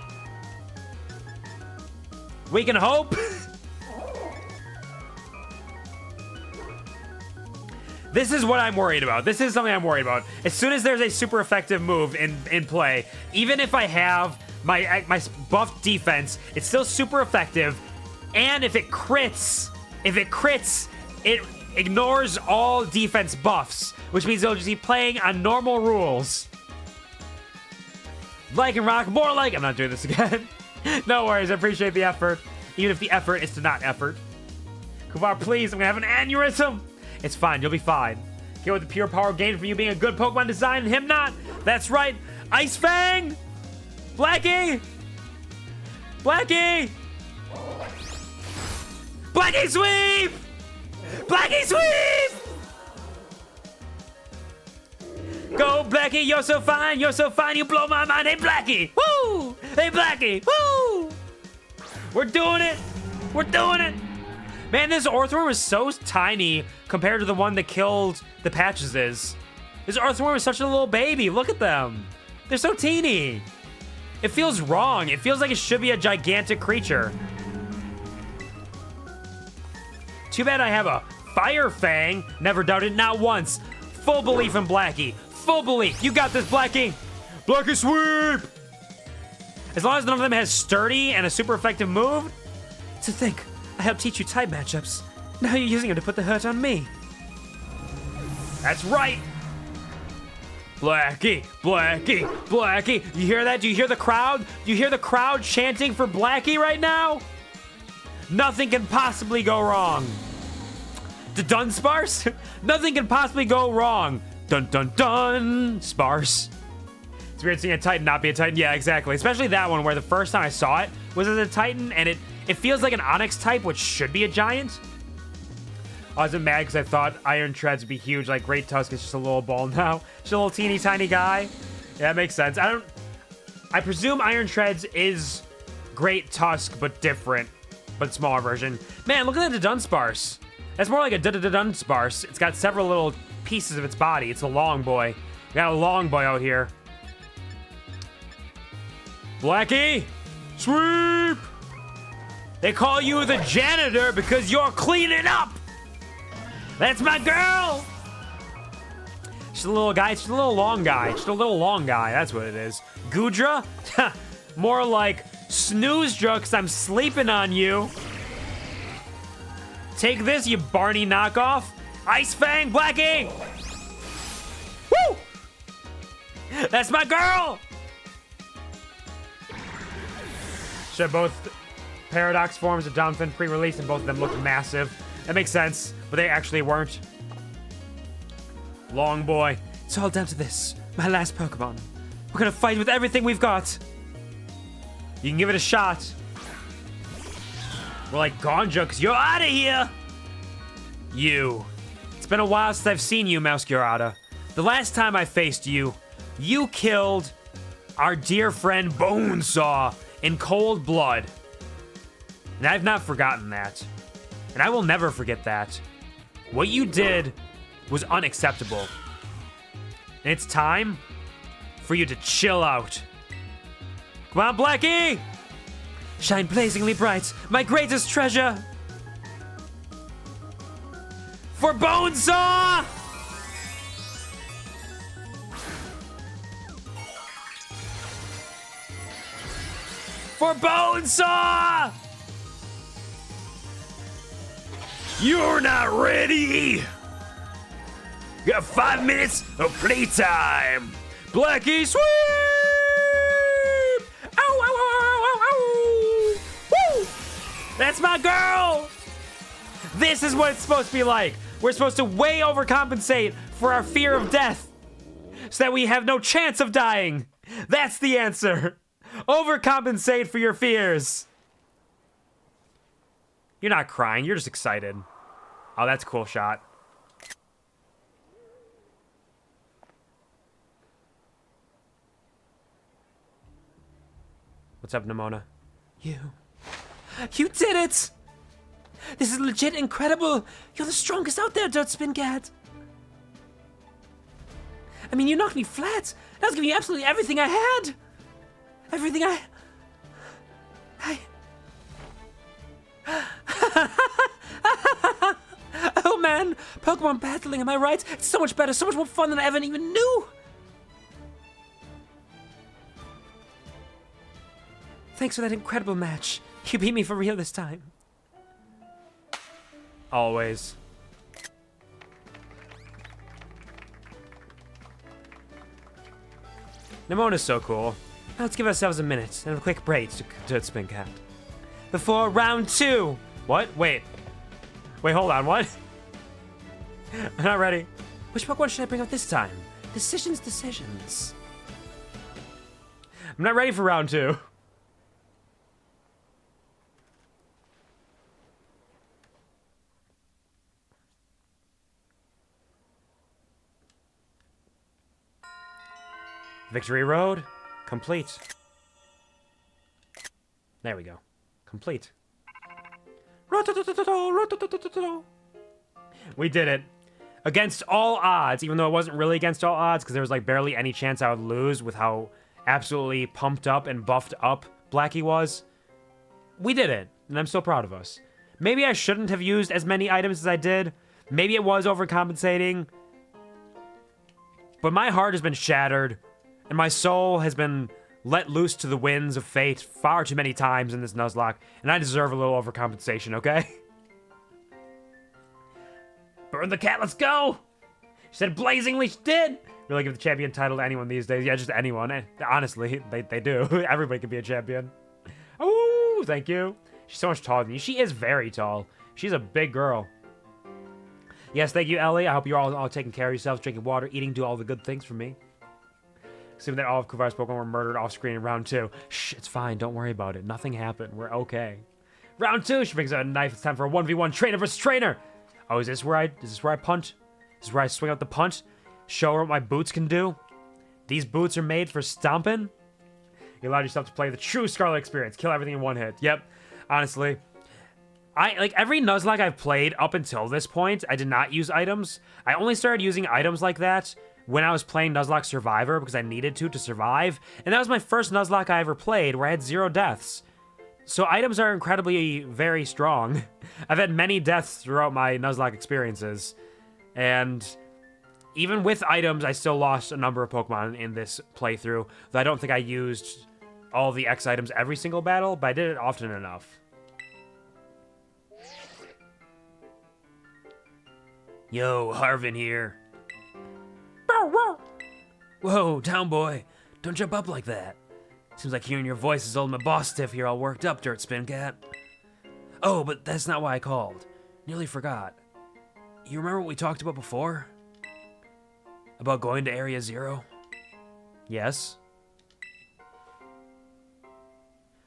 we can hope. This is what I'm worried about. This is something I'm worried about. As soon as there's a super effective move in play, even if I have my buffed defense, it's still super effective. And if it crits, it ignores all defense buffs, which means it'll just be playing on normal rules. Lycanroc, more like. I'm not doing this again. No worries, I appreciate the effort. Even if the effort is to not effort. Quvar, please, I'm gonna have an aneurysm. It's fine, you'll be fine. Get with the pure power gained from you being a good Pokemon design and him not. That's right. Ice Fang! Blackie! Blackie! Blackie sweep! Blackie sweep! Go, Blackie, you're so fine, you blow my mind. Hey, Blackie! Woo! Hey, Blackie! Woo! We're doing it! We're doing it! Man, this Orthworm is so tiny compared to the one that killed the Patches is. This Orthworm is such a little baby. Look at them. They're so teeny. It feels wrong. It feels like it should be a gigantic creature. Too bad I have a Fire Fang. Never doubted, not once. Full belief in Blackie. Full belief. You got this, Blackie. Blackie sweep. As long as none of them has Sturdy and a super effective move. To think, I helped teach you type matchups. Now you're using it to put the hurt on me. That's right. Blackie, Blackie, Blackie. You hear that? Do you hear the crowd? Do you hear the crowd chanting for Blackie right now? Nothing can possibly go wrong. Dunsparce? Nothing can possibly go wrong. Dun dun dun. Sparse. It's weird seeing a Titan not be a Titan. Yeah, exactly. Especially that one where the first time I saw it was as a Titan, and it feels like an Onyx type, which should be a Giant. I wasn't mad because I thought Iron Treads would be huge. Like Great Tusk is just a little ball now. Just a little teeny tiny guy. Yeah, that makes sense. I presume Iron Treads is Great Tusk, but different, but smaller version. Man, look at the Dunsparce. That's more like a Dunsparce. It's got several little pieces of its body. It's a long boy. We got a long boy out here. Blackie, sweep. They call you the janitor because you're cleaning up. That's my girl. She's a little guy. She's a little long guy. She's a little long guy. That's what it is. Goodra? More like Snoozedra because I'm sleeping on you. Take this, you Barney knockoff. Ice Fang, Blackie. Woo! That's my girl. They're both Paradox forms of Donphin pre-release, and both of them looked massive. That makes sense, but they actually weren't. Long boy. It's all down to this. My last Pokemon. We're gonna fight with everything we've got. You can give it a shot. We're like Ganja, because you're out of here. You. It's been a while since I've seen you, Masquerada. The last time I faced you, you killed our dear friend Bonesaw in cold blood. And I've not forgotten that. And I will never forget that. What you did was unacceptable. And it's time for you to chill out. Come on, Blackie! Shine blazingly bright, my greatest treasure! For Bonesaw! For Bonesaw! You're not ready! You got 5 minutes of playtime! Blackie, sweep! Ow, ow, ow, ow, ow, ow! Woo! That's my girl! This is what it's supposed to be like. We're supposed to way overcompensate for our fear of death so that we have no chance of dying. That's the answer. Overcompensate for your fears. You're not crying, you're just excited. Oh, that's a cool shot. What's up, Nemona? You did it! This is legit incredible! You're the strongest out there, Dirtspin Cat! I mean, you knocked me flat! I was giving you absolutely everything I had! Everything I... Oh man! Pokemon battling, am I right? It's so much better, so much more fun than I ever even knew! Thanks for that incredible match. You beat me for real this time. Always. Nemona's so cool. Now let's give ourselves a minute and a quick break to Spin Cat. Before round 2. What? Wait, hold on, what? I'm not ready. Which Pokemon should I bring up this time? Decisions. I'm not ready for round 2. Victory Road, complete. There we go. Complete. We did it. Against all odds, even though it wasn't really against all odds, because there was like barely any chance I would lose with how absolutely pumped up and buffed up Blackie was. We did it, and I'm so proud of us. Maybe I shouldn't have used as many items as I did. Maybe it was overcompensating. But my heart has been shattered, and my soul has been let loose to the winds of fate far too many times in this Nuzlocke, and I deserve a little overcompensation, okay? Burn the cat, let's go! She said blazingly she did! Really give the champion title to anyone these days. Yeah, just anyone. Honestly, they do. Everybody can be a champion. Oh, thank you. She's so much taller than you. She is very tall. She's a big girl. Yes, thank you, Ellie. I hope you're all taking care of yourselves, drinking water, eating, do all the good things for me. Assuming that all of Kuvar's Pokemon were murdered off screen in round 2. Shh, it's fine. Don't worry about it. Nothing happened. We're okay. Round 2. She brings out a knife. It's time for a 1v1 trainer versus trainer. Oh, is this where I punt? Is this where I swing out the punch? Show her what my boots can do? These boots are made for stomping? You allowed yourself to play the true Scarlet experience. Kill everything in one hit. Yep. Honestly. Like every Nuzlocke I've played up until this point, I did not use items. I only started using items like that when I was playing Nuzlocke Survivor because I needed to survive. And that was my first Nuzlocke I ever played where I had 0 deaths. So items are incredibly very strong. I've had many deaths throughout my Nuzlocke experiences. And even with items, I still lost a number of Pokemon in this playthrough. Though I don't think I used all the X items every single battle, but I did it often enough. Yo, Harvin here. Whoa, town boy. Don't jump up like that. Seems like hearing your voice is holding my boss stiff here all worked up, Dirt Spin Cat. Oh, but that's not why I called. Nearly forgot. You remember what we talked about before? About going to Area Zero? Yes.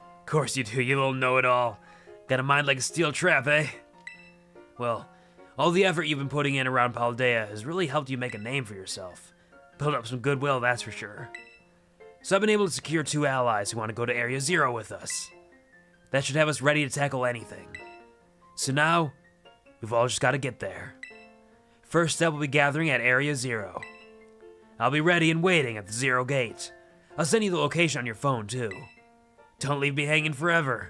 Of course you do, you little know-it-all. Got a mind like a steel trap, eh? Well, all the effort you've been putting in around Paldea has really helped you make a name for yourself. Build up some goodwill, that's for sure. So I've been able to secure 2 allies who want to go to Area Zero with us. That should have us ready to tackle anything. So now, we've all just got to get there. First step will be gathering at Area Zero. I'll be ready and waiting at the Zero Gate. I'll send you the location on your phone, too. Don't leave me hanging forever.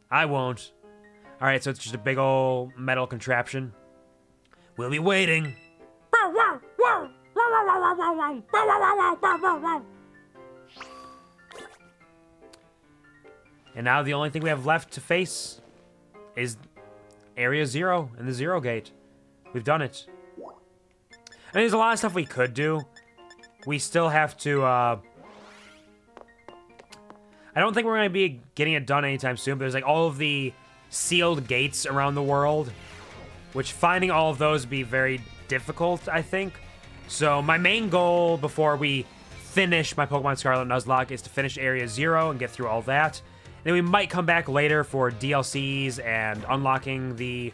I won't. Alright, so it's just a big old metal contraption. We'll be waiting. And now the only thing we have left to face is Area Zero and the Zero Gate. We've done it. I mean, there's a lot of stuff we could do. We still have to, I don't think we're going to be getting it done anytime soon, but there's like all of the sealed gates around the world, which finding all of those would be very difficult, I think. So my main goal before we finish my Pokemon Scarlet Nuzlocke is to finish Area Zero and get through all that. And then we might come back later for DLCs and unlocking the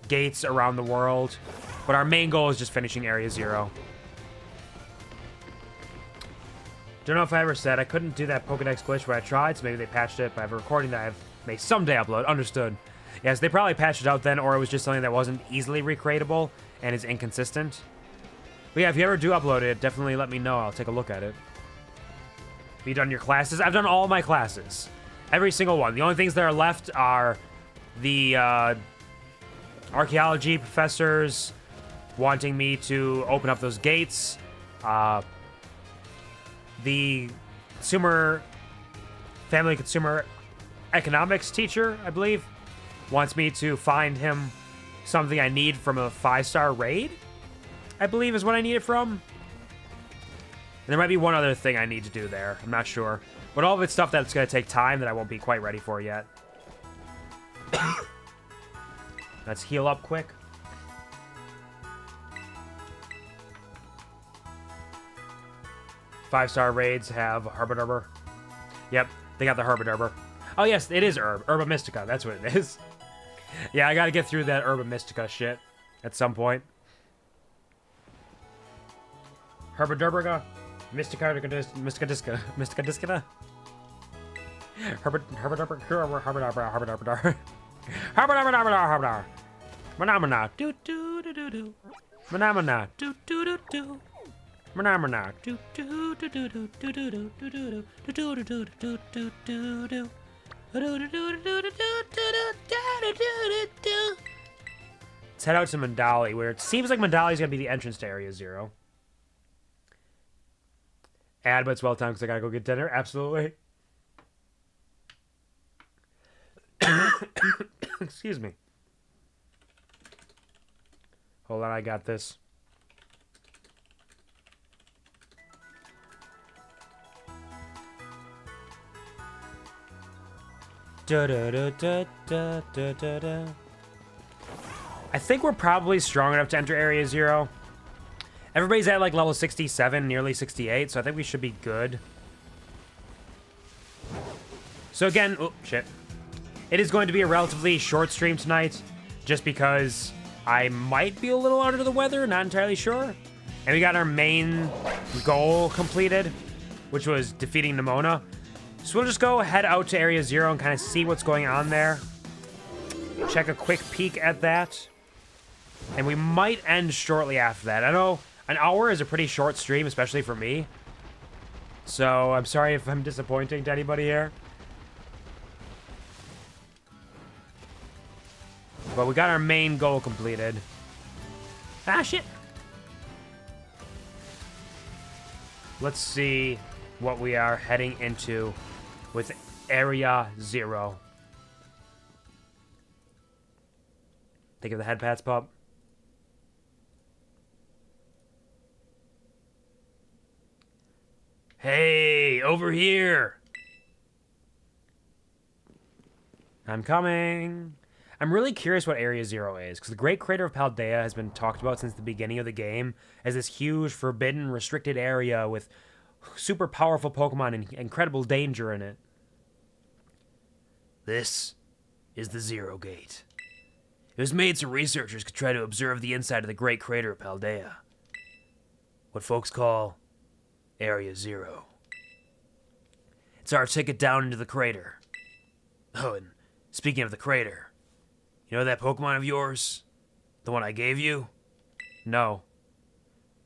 gates around the world. But our main goal is just finishing Area Zero. Don't know if I ever said I couldn't do that Pokedex glitch where I tried, so maybe they patched it, but I have a recording that I may someday upload. Understood. Yes, they probably patched it out then, or it was just something that wasn't easily recreatable and is inconsistent. But yeah, if you ever do upload it, definitely let me know. I'll take a look at it. Have you done your classes? I've done all my classes. Every single one. The only things that are left are the archaeology professors wanting me to open up those gates. The family consumer economics teacher, I believe, wants me to find him something I need from a 5-star raid, I believe is what I need it from. And there might be one other thing I need to do there. I'm not sure. But all of it's stuff that's going to take time that I won't be quite ready for yet. Let's heal up quick. Five-star raids have Herbiderber. Yep, they got the Herbiderber. Oh yes, it is Herba Mystica. That's what it is. Yeah, I gotta get through that Herba Mystica shit at some point. Herbiderberga. Mystica Disca. Mystica Discata. Herbiderber. Manamana. Do do do do do. Manamana. Do do do do. Manamana. Do do do do do do do do do do do do do do do do. Let's head out to Mandali, where it seems like Mandali is gonna be the entrance to Area Zero. But it's well timed because I gotta go get dinner. Absolutely. Excuse me. Hold on, I got this. I think we're probably strong enough to enter Area Zero. Everybody's at like level 67, nearly 68, so I think we should be good. So again, oh shit. It is going to be a relatively short stream tonight, just because I might be a little under the weather, not entirely sure. And we got our main goal completed, which was defeating NEMONA. So we'll just go head out to Area Zero and kind of see what's going on there. Check a quick peek at that. And we might end shortly after that. I know an hour is a pretty short stream, especially for me. So I'm sorry if I'm disappointing to anybody here. But we got our main goal completed. Ah, shit. Let's see what we are heading into with Area Zero. Think of the head pats, pup. Hey, over here. I'm coming. I'm really curious what Area Zero is, because the Great Crater of Paldea has been talked about since the beginning of the game as this huge, forbidden, restricted area with super powerful Pokemon and incredible danger in it. This is the Zero Gate. It was made so researchers could try to observe the inside of the Great Crater of Paldea. What folks call Area Zero. It's our ticket down into the crater. Oh, and speaking of the crater, you know that Pokemon of yours? The one I gave you? No.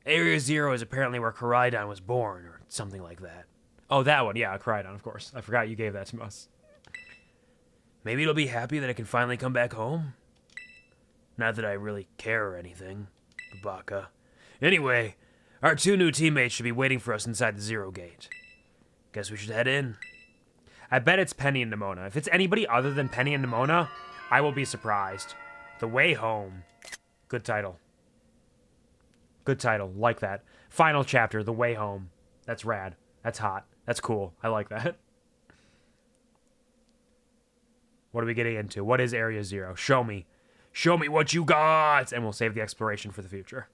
Area Zero is apparently where Koraidon was born, or something like that. Oh, that one. Yeah, Koraidon, of course. I forgot you gave that to us. Maybe it'll be happy that I can finally come back home. Not that I really care or anything, Babaka. Anyway, our 2 new teammates should be waiting for us inside the Zero Gate. Guess we should head in. I bet it's Penny and Nemona. If it's anybody other than Penny and Nemona, I will be surprised. The Way Home. Good title. Good title. Like that. Final chapter, The Way Home. That's rad. That's hot. That's cool. I like that. What are we getting into? What is Area Zero? Show me. Show me what you got! And we'll save the exploration for the future.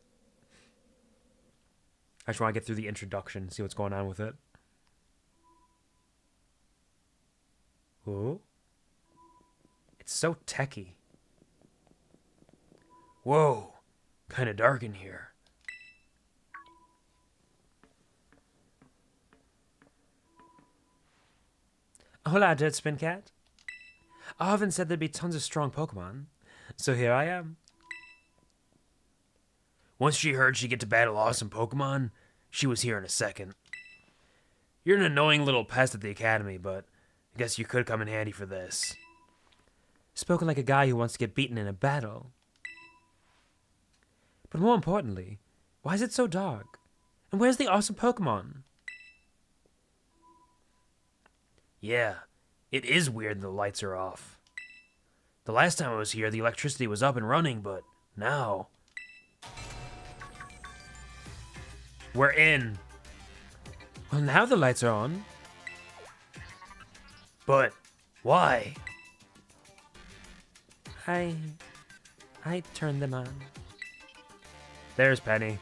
I just want to get through the introduction, see what's going on with it. Ooh. It's so techy. Whoa, kinda dark in here. Hola, Dirt Spin Cat. Arvin said there'd be tons of strong Pokemon, so here I am. Once she heard she'd get to battle awesome Pokemon, she was here in a second. You're an annoying little pest at the academy, but I guess you could come in handy for this. Spoken like a guy who wants to get beaten in a battle. But more importantly, why is it so dark? And where's the awesome Pokemon? Yeah, it is weird the lights are off. The last time I was here, the electricity was up and running, but now... We're in. Well, now the lights are on. But why? I turned them on. There's Penny.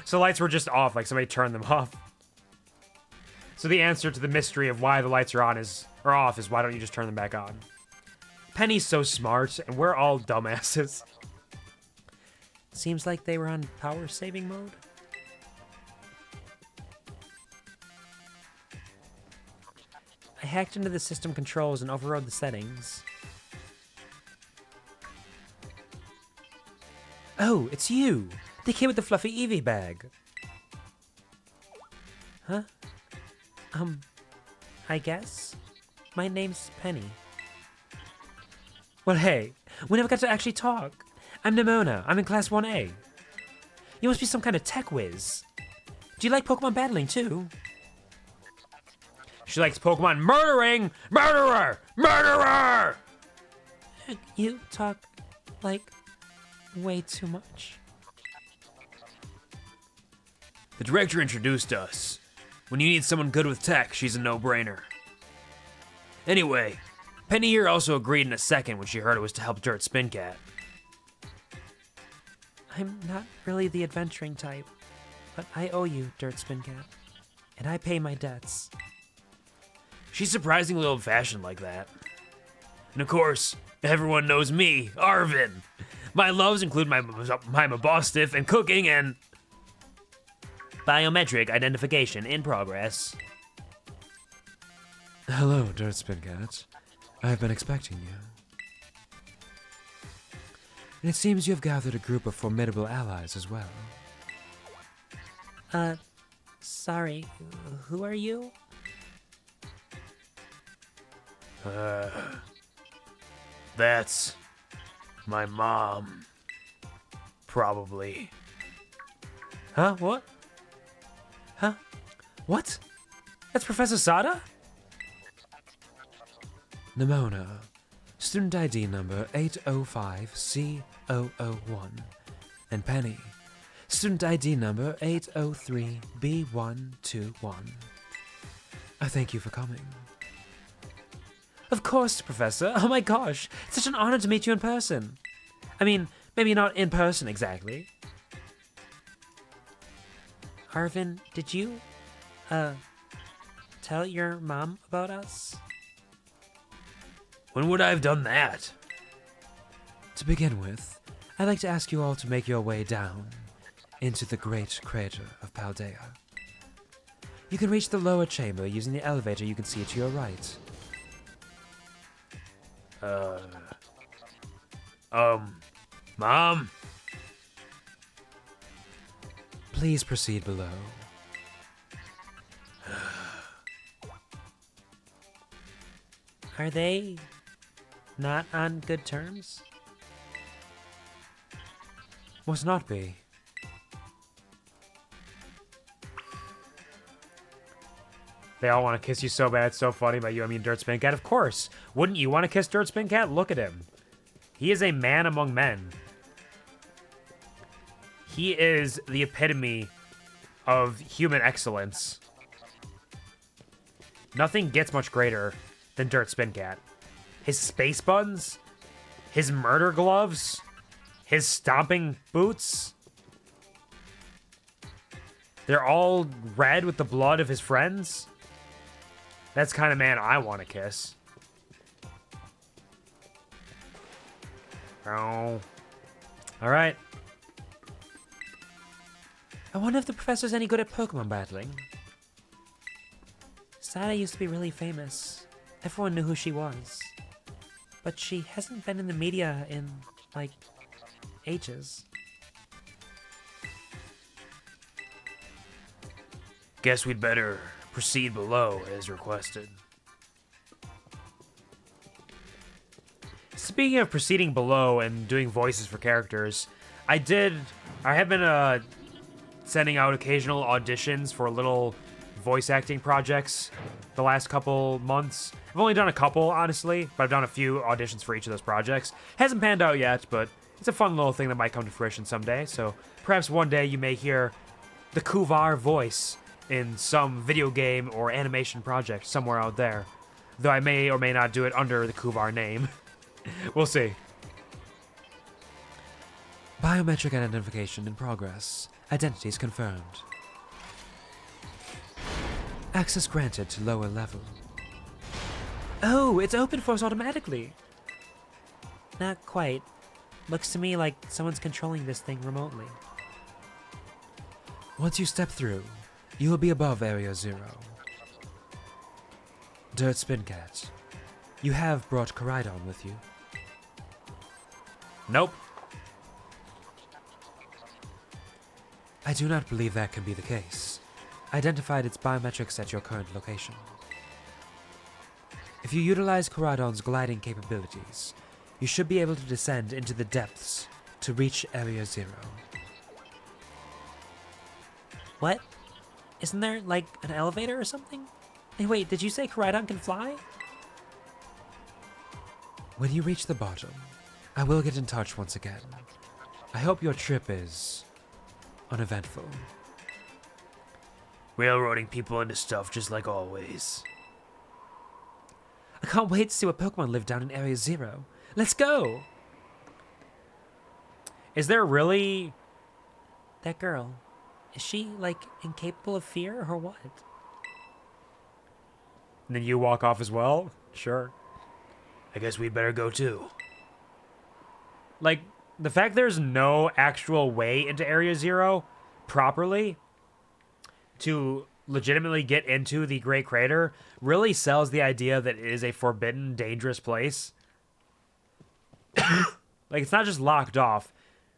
So lights were just off, like somebody turned them off. So the answer to the mystery of why the lights are on or off is why don't you just turn them back on? Penny's so smart, and we're all dumbasses. Seems like they were on power saving mode. I hacked into the system controls and overrode the settings. Oh, it's you! The kid with the fluffy Eevee bag. Huh? I guess? My name's Penny. Well, hey, we never got to actually talk. I'm Nemona. I'm in Class 1A. You must be some kind of tech whiz. Do you like Pokemon battling, too? She likes Pokemon murdering! Murderer! Murderer! You talk, like, way too much. The director introduced us. When you need someone good with tech, she's a no-brainer. Anyway, Penny here also agreed in a second when she heard it was to help Dirt Spin Cat. I'm not really the adventuring type, but I owe you, Dirt Spin Cat, and I pay my debts. She's surprisingly old-fashioned like that. And of course, everyone knows me, Arvin. My loves include my Mabostiff and cooking and... biometric identification in progress. Hello, Dirt Spin Cat. I've been expecting you. And it seems you have gathered a group of formidable allies as well. Sorry, who are you? That's my mom. Probably. Huh? What? Huh? What? That's Professor Sada? Nemona, student ID number 805C001. And Penny, student ID number 803B121. I thank you for coming. Of course, Professor. Oh my gosh, it's such an honor to meet you in person. I mean, maybe not in person exactly. Arvin, did you, tell your mom about us? When would I have done that? To begin with, I'd like to ask you all to make your way down into the great crater of Paldea. You can reach the lower chamber using the elevator you can see to your right. Mom? Please proceed below. Are they not on good terms? Must not be. They all want to kiss you so bad. It's so funny about you. I mean, Dirt Spin Cat. Of course. Wouldn't you want to kiss Dirt Spin Cat? Look at him. He is a man among men. He is the epitome of human excellence. Nothing gets much greater than Dirt Spin Cat. His space buns, his murder gloves, his stomping boots. They're all red with the blood of his friends. That's the kind of man I want to kiss. Oh. All right. I wonder if the professor's any good at Pokemon battling. Sada used to be really famous. Everyone knew who she was. But she hasn't been in the media in, like, ages. Guess we'd better proceed below as requested. Speaking of proceeding below and doing voices for characters, I have been sending out occasional auditions for little voice acting projects the last couple months. I've only done a couple, honestly, but I've done a few auditions for each of those projects. Hasn't panned out yet, but it's a fun little thing that might come to fruition someday, so perhaps one day you may hear the Quvar voice in some video game or animation project somewhere out there. Though I may or may not do it under the Quvar name. We'll see. Biometric identification in progress. Identities confirmed. Access granted to lower level. Oh, it's open for us automatically. Not quite. Looks to me like someone's controlling this thing remotely. Once you step through, you will be above Area 0. Dirt Spin Cat, you have brought Koraidon with you. Nope. I do not believe that can be the case. Identified its biometrics at your current location. If you utilize Koraidon's gliding capabilities, you should be able to descend into the depths to reach Area 0. What? Isn't there, like, an elevator or something? Hey, wait, did you say Koraidon can fly? When you reach the bottom, I will get in touch once again. I hope your trip is uneventful. Railroading people into stuff just like always. I can't wait to see what Pokemon live down in Area 0. Let's go! Is there really... That girl, is she, like, incapable of fear or what? And then you walk off as well? Sure. I guess we'd better go too. Like, the fact there's no actual way into Area 0 properly to legitimately get into the Great Crater really sells the idea that it is a forbidden, dangerous place. Like, it's not just locked off.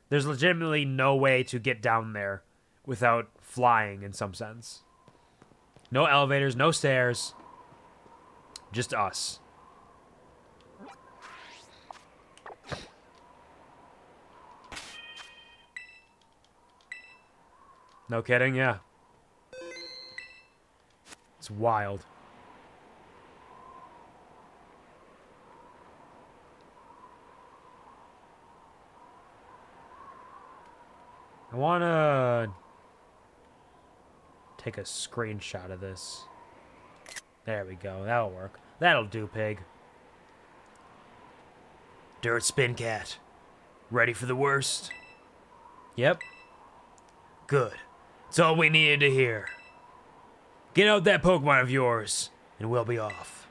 There's legitimately no way to get down there without flying in some sense. No elevators, no stairs. Just us. No kidding, yeah. It's wild. I want to take a screenshot of this. There we go. That'll work. That'll do, pig. Dirt Spin Cat. Ready for the worst? Yep. Good. It's all we needed to hear. Get out that Pokemon of yours, and we'll be off.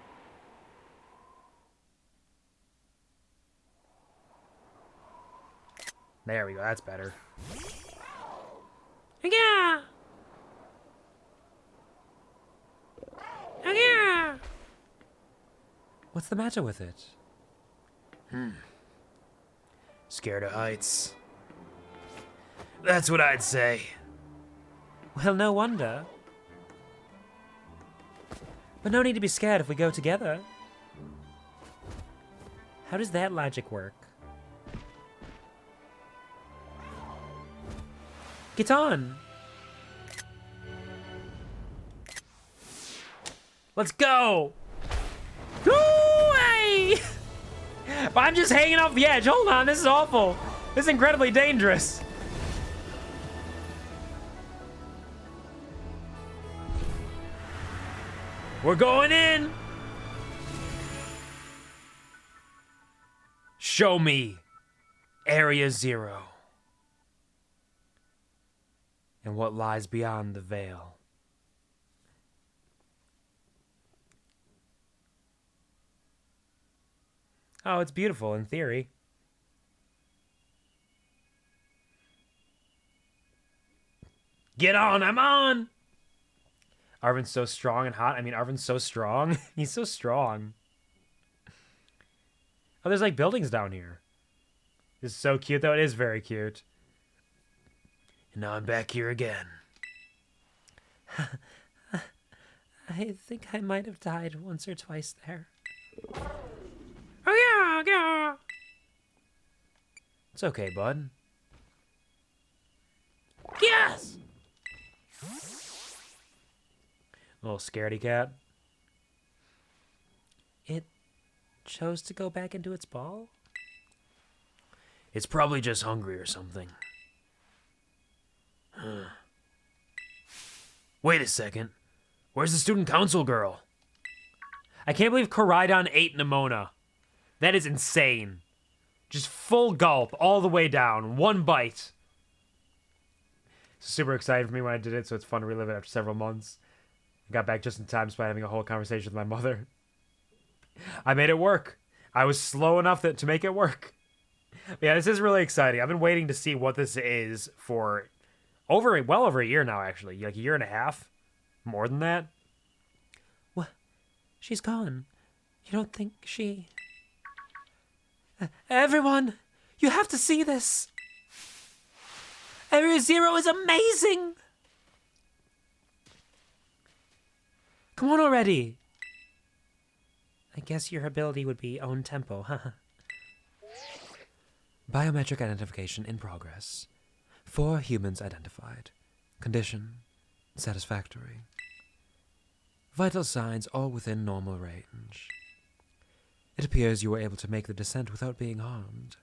There we go. That's better. Yeah. Yeah. What's the matter with it? Scared of heights. That's what I'd say. Well, no wonder. But no need to be scared if we go together. How does that logic work? Get on! Let's go! Woo-ay! I'm just hanging off the edge. Hold on, this is awful. This is incredibly dangerous. We're going in! Show me Area 0. And what lies beyond the veil. Oh, it's beautiful in theory. Get on, I'm on! Arvin's so strong and hot. I mean, Arvin's so strong. He's so strong. Oh, there's like buildings down here. This is so cute, though. It is very cute. And now I'm back here again. I think I might have died once or twice there. Oh, yeah, yeah. It's okay, bud. Yes! Little scaredy cat. It chose to go back into its ball? It's probably just hungry or something. Wait a second. Where's the student council girl? I can't believe Koraidon ate Nemona. That is insane. Just full gulp all the way down. One bite. Super excited for me when I did it, so it's fun to relive it after several months. I got back just in time despite having a whole conversation with my mother. I made it work. I was slow enough to make it work. But yeah, this is really exciting. I've been waiting to see what this is for well over a year now, actually. Like a year and a half. More than that. What? She's gone. You don't think she... Everyone, you have to see this. Area 0 is amazing. Come on already. I guess your ability would be own tempo, huh? Biometric identification in progress. 4 humans identified. Condition, satisfactory. Vital signs all within normal range. It appears you were able to make the descent without being harmed.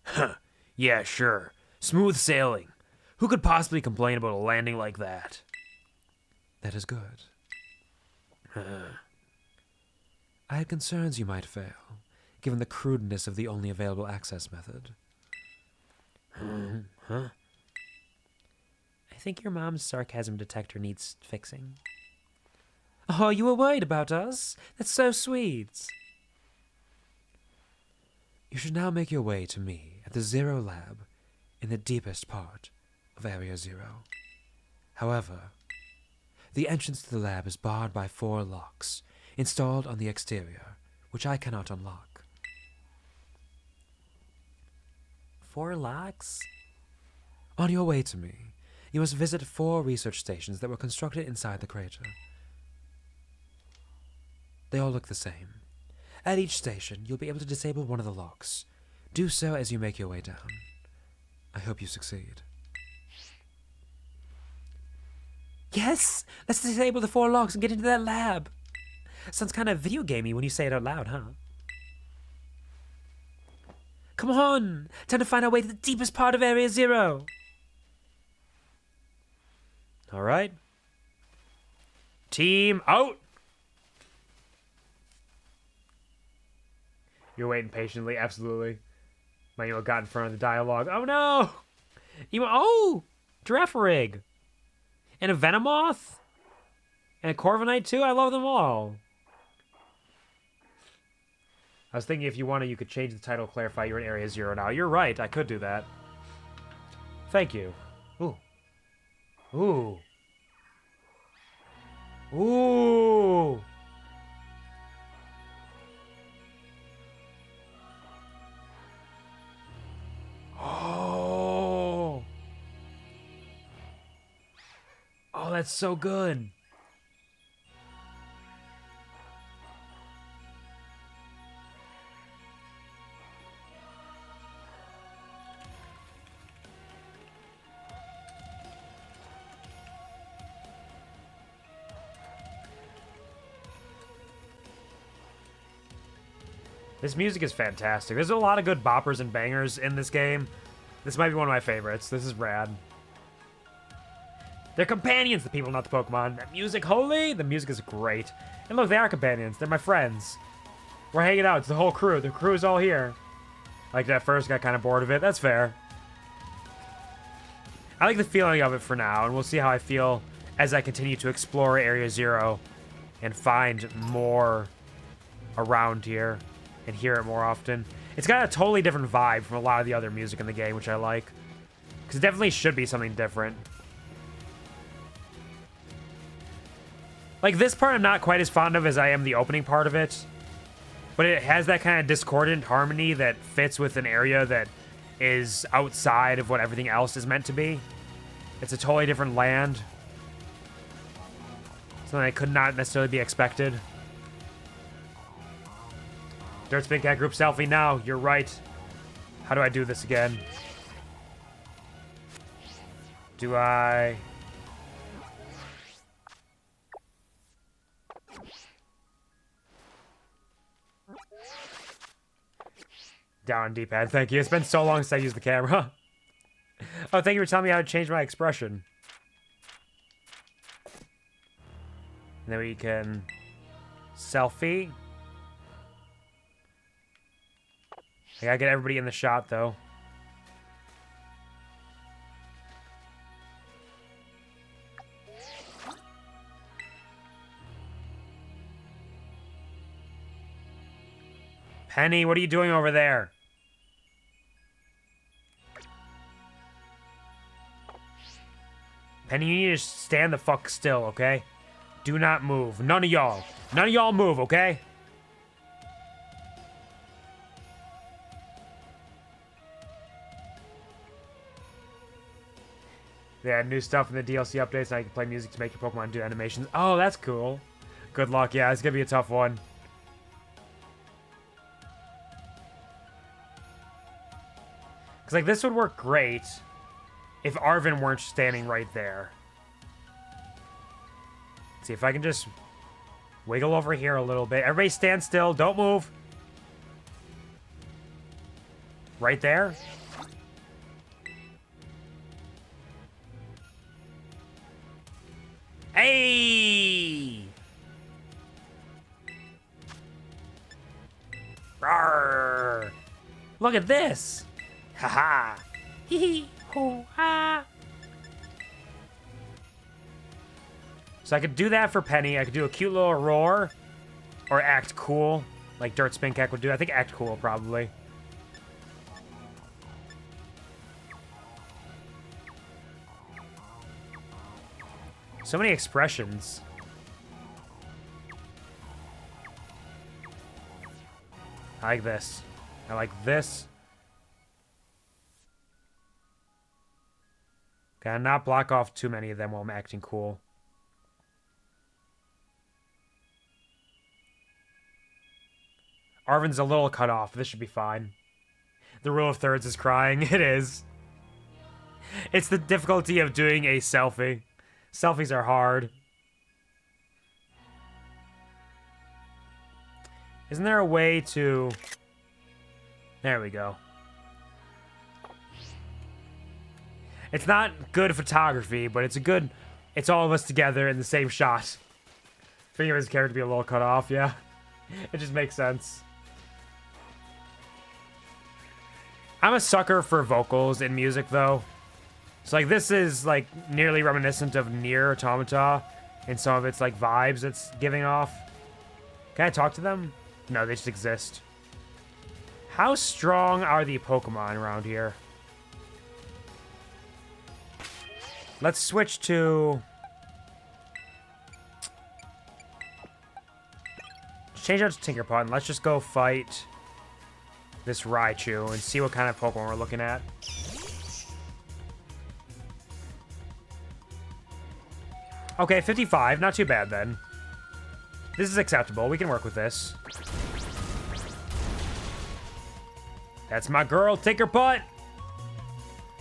Huh. Yeah, sure. Smooth sailing. Who could possibly complain about a landing like that? That is good. I had concerns you might fail, given the crudeness of the only available access method. Huh? I think your mom's sarcasm detector needs fixing. Oh, you were worried about us? That's so sweet. You should now make your way to me at the Zero Lab in the deepest part of Area 0. However, the entrance to the lab is barred by 4 locks installed on the exterior, which I cannot unlock. 4 locks? On your way to me, you must visit 4 research stations that were constructed inside the crater. They all look the same. At each station, you'll be able to disable one of the locks. Do so as you make your way down. I hope you succeed. Yes! Let's disable the 4 locks and get into that lab! Sounds kind of video gamey when you say it out loud, huh? Come on! Time to find our way to the deepest part of Area 0! Alright. Team out! You're waiting patiently, absolutely. My emo got in front of the dialogue. Oh no! Oh! Giraffe rig! And a Venomoth? And a Corviknight too? I love them all. I was thinking if you wanted, you could change the title, clarify you're in Area 0 now. You're right, I could do that. Thank you. Ooh. Ooh. Ooh! Oh! Oh, that's so good. This music is fantastic. There's a lot of good boppers and bangers in this game. This might be one of my favorites. This is rad. They're companions, the people, not the Pokemon. That music, holy! The music is great. And look, they are companions. They're my friends. We're hanging out. It's the whole crew. The crew is all here. Like, at first, got kind of bored of it. That's fair. I like the feeling of it for now, and we'll see how I feel as I continue to explore Area 0 and find more around here and hear it more often. It's got a totally different vibe from a lot of the other music in the game, which I like. Because it definitely should be something different. Like, this part I'm not quite as fond of as I am the opening part of it. But it has that kind of discordant harmony that fits with an area that is outside of what everything else is meant to be. It's a totally different land. Something that could not necessarily be expected. Dirt Spin Cat group selfie now. You're right. How do I do this again? Do I... Down D-pad. Thank you. It's been so long since I used the camera. Oh, thank you for telling me how to change my expression. And then we can... Selfie. I gotta get everybody in the shot, though. Penny, what are you doing over there? Penny, you need to stand the fuck still, okay? Do not move. None of y'all. None of y'all move, okay? Yeah, new stuff in the DLC updates. Now you can play music to make your Pokemon do animations. Oh, that's cool. Good luck. Yeah, it's gonna be a tough one. Because, like, this would work great if Arven weren't standing right there. Let's see if I can just wiggle over here a little bit. Everybody stand still. Don't move. Right there. Hey! Rawr! Look at this! Haha! Hee hee! Hoo ha! So I could do that for Penny. I could do a cute little roar. Or act cool. Like Dirt Spin Cat would do. I think act cool, probably. So many expressions. I like this. I like this. Gotta not block off too many of them while I'm acting cool. Arven's a little cut off. This should be fine. The rule of thirds is crying. It is. It's the difficulty of doing a selfie. Selfies are hard. Isn't there a way to... There we go. It's not good photography, but it's a good... It's all of us together in the same shot. Figuring his character to be a little cut off, yeah. It just makes sense. I'm a sucker for vocals in music, though. So, like, this is, like, nearly reminiscent of Nier Automata in some of its, like, vibes it's giving off. Can I talk to them? No, they just exist. How strong are the Pokemon around here? Let's switch to... change out to Tinkerpot and let's just go fight this Raichu and see what kind of Pokemon we're looking at. Okay, 55. Not too bad, then. This is acceptable. We can work with this. That's my girl, Tinkerpot!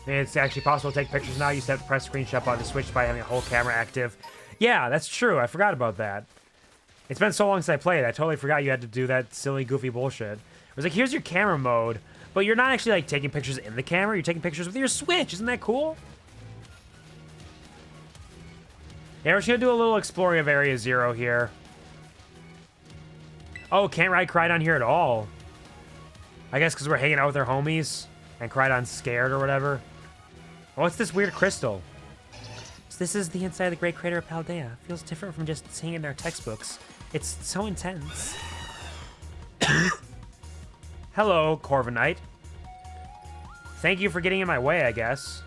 It's actually possible to take pictures now. You just have to press screenshot button to switch by having a whole camera active. Yeah, that's true. I forgot about that. It's been so long since I played. I totally forgot you had to do that silly, goofy bullshit. It was like, here's your camera mode, but you're not actually, like, taking pictures in the camera. You're taking pictures with your Switch. Isn't that cool? Yeah, we're just gonna do a little exploring of Area 0 here. Oh, can't ride Crydon here at all. I guess because we're hanging out with our homies and Crydon's scared or whatever. What's this weird crystal? So this is the inside of the Great Crater of Paldea. Feels different from just seeing it in our textbooks. It's so intense. Hello, Corviknight. Thank you for getting in my way, I guess.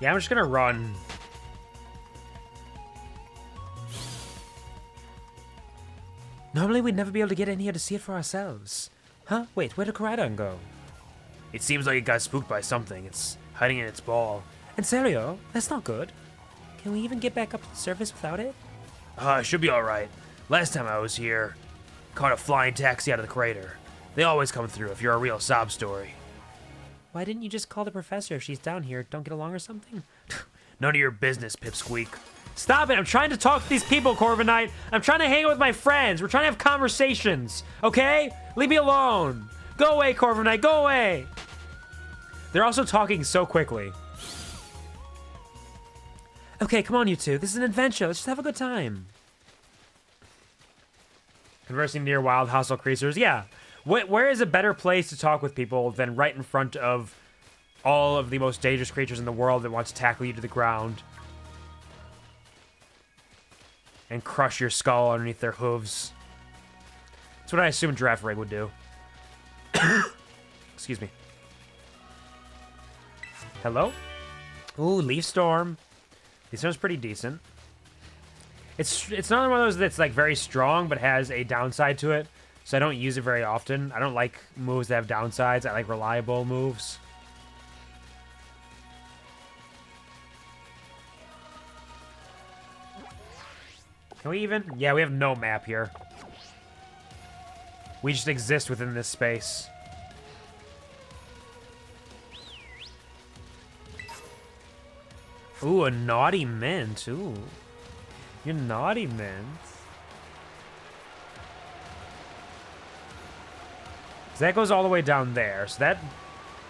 Yeah, I'm just gonna run. Normally we'd never be able to get in here to see it for ourselves. Huh? Wait, where did Koraidon go? It seems like it got spooked by something. It's hiding in its ball. In serio? That's not good. Can we even get back up to the surface without it? It should be alright. Last time I was here, caught a flying taxi out of the crater. They always come through if you're a real sob story. Why didn't you just call the professor if she's down here? Don't get along or something? None of your business, Pipsqueak. Stop it! I'm trying to talk to these people, Corviknight. I'm trying to hang out with my friends. We're trying to have conversations, okay? Leave me alone. Go away, Corviknight. Go away. They're also talking so quickly. Okay, come on, you two. This is an adventure. Let's just have a good time. Conversing near wild hostile creatures. Yeah. Where is a better place to talk with people than right in front of all of the most dangerous creatures in the world that want to tackle you to the ground and crush your skull underneath their hooves? That's what I assume Giraffe Rig would do. Excuse me. Hello? Ooh, Leaf Storm. Leaf Storm's pretty decent. It's not one of those that's like very strong but has a downside to it, so I don't use it very often. I don't like moves that have downsides. I like reliable moves. Can we even? Yeah, we have no map here. We just exist within this space. Ooh, a naughty mint. Ooh. You're naughty, mint. So that goes all the way down there. So that...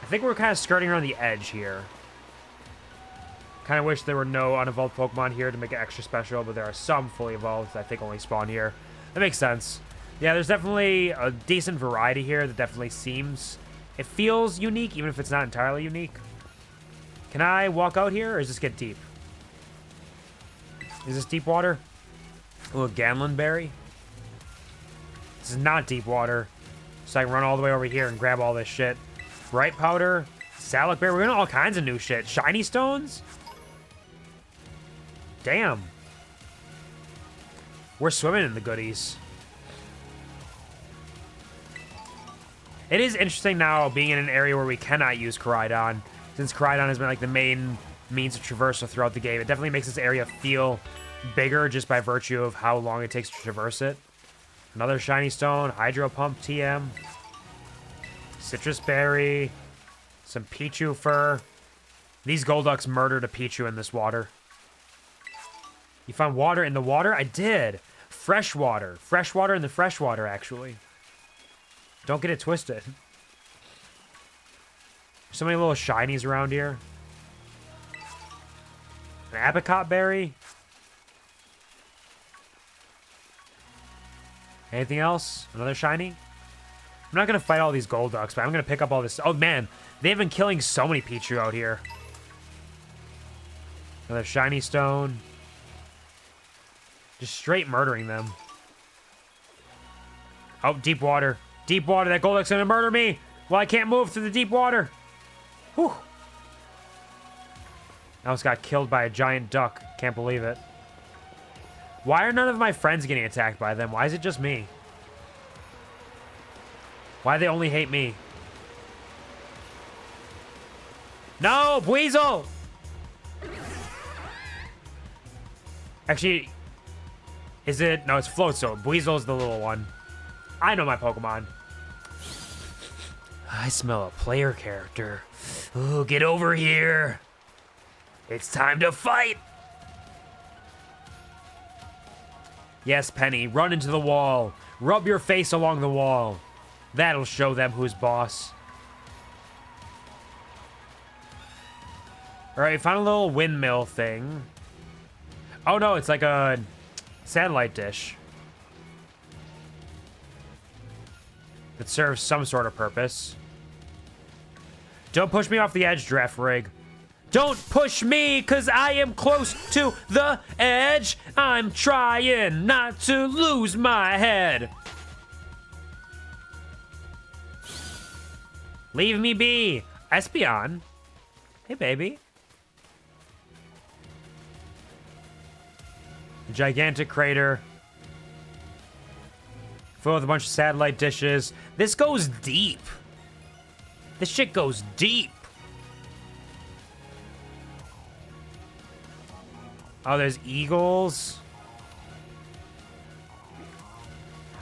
I think we're kind of skirting around the edge here. Kind of wish there were no unevolved Pokemon here to make it extra special, but there are some fully evolved that I think only spawn here. That makes sense. Yeah, there's definitely a decent variety here that definitely seems... It feels unique, even if it's not entirely unique. Can I walk out here, or does this get deep? Is this deep water? A little Ganlan berry? This is not deep water. So I can run all the way over here and grab all this shit. Bright powder, Salic berry. We're getting all kinds of new shit. Shiny stones? Damn. We're swimming in the goodies. It is interesting now being in an area where we cannot use Koraidon, since Koraidon has been like the main means of traversal throughout the game. It definitely makes this area feel bigger just by virtue of how long it takes to traverse it. Another shiny stone, Hydro Pump TM, Citrus Berry, some Pichu fur. These Golducks murdered a Pichu in this water. You found water in the water? I did. Fresh water. Fresh water in the fresh water, actually. Don't get it twisted. So many little shinies around here. An apricot berry. Anything else? Another shiny? I'm not gonna fight all these gold ducks, but I'm gonna pick up all this. Oh man, they've been killing so many Pichu out here. Another shiny stone. Just straight murdering them. Oh, deep water. Deep water. That Golduck's gonna murder me. Well, I can't move through the deep water. Whew. I almost got killed by a giant duck. Can't believe it. Why are none of my friends getting attacked by them? Why is it just me? Why do they only hate me? No, Weasel! Actually, is it? No, it's Floatzel. Weasel's the little one. I know my Pokemon. I smell a player character. Ooh, get over here. It's time to fight. Yes, Penny, run into the wall. Rub your face along the wall. That'll show them who's boss. All right, found a little windmill thing. Oh no, it's like a satellite dish that serves some sort of purpose. Don't push me off the edge, Giraffe Rig. Don't push me, cause I am close to the edge. I'm trying not to lose my head. Leave me be. Espeon. Hey, baby. Gigantic crater. Filled with a bunch of satellite dishes. This goes deep. This shit goes deep. Oh, there's eagles.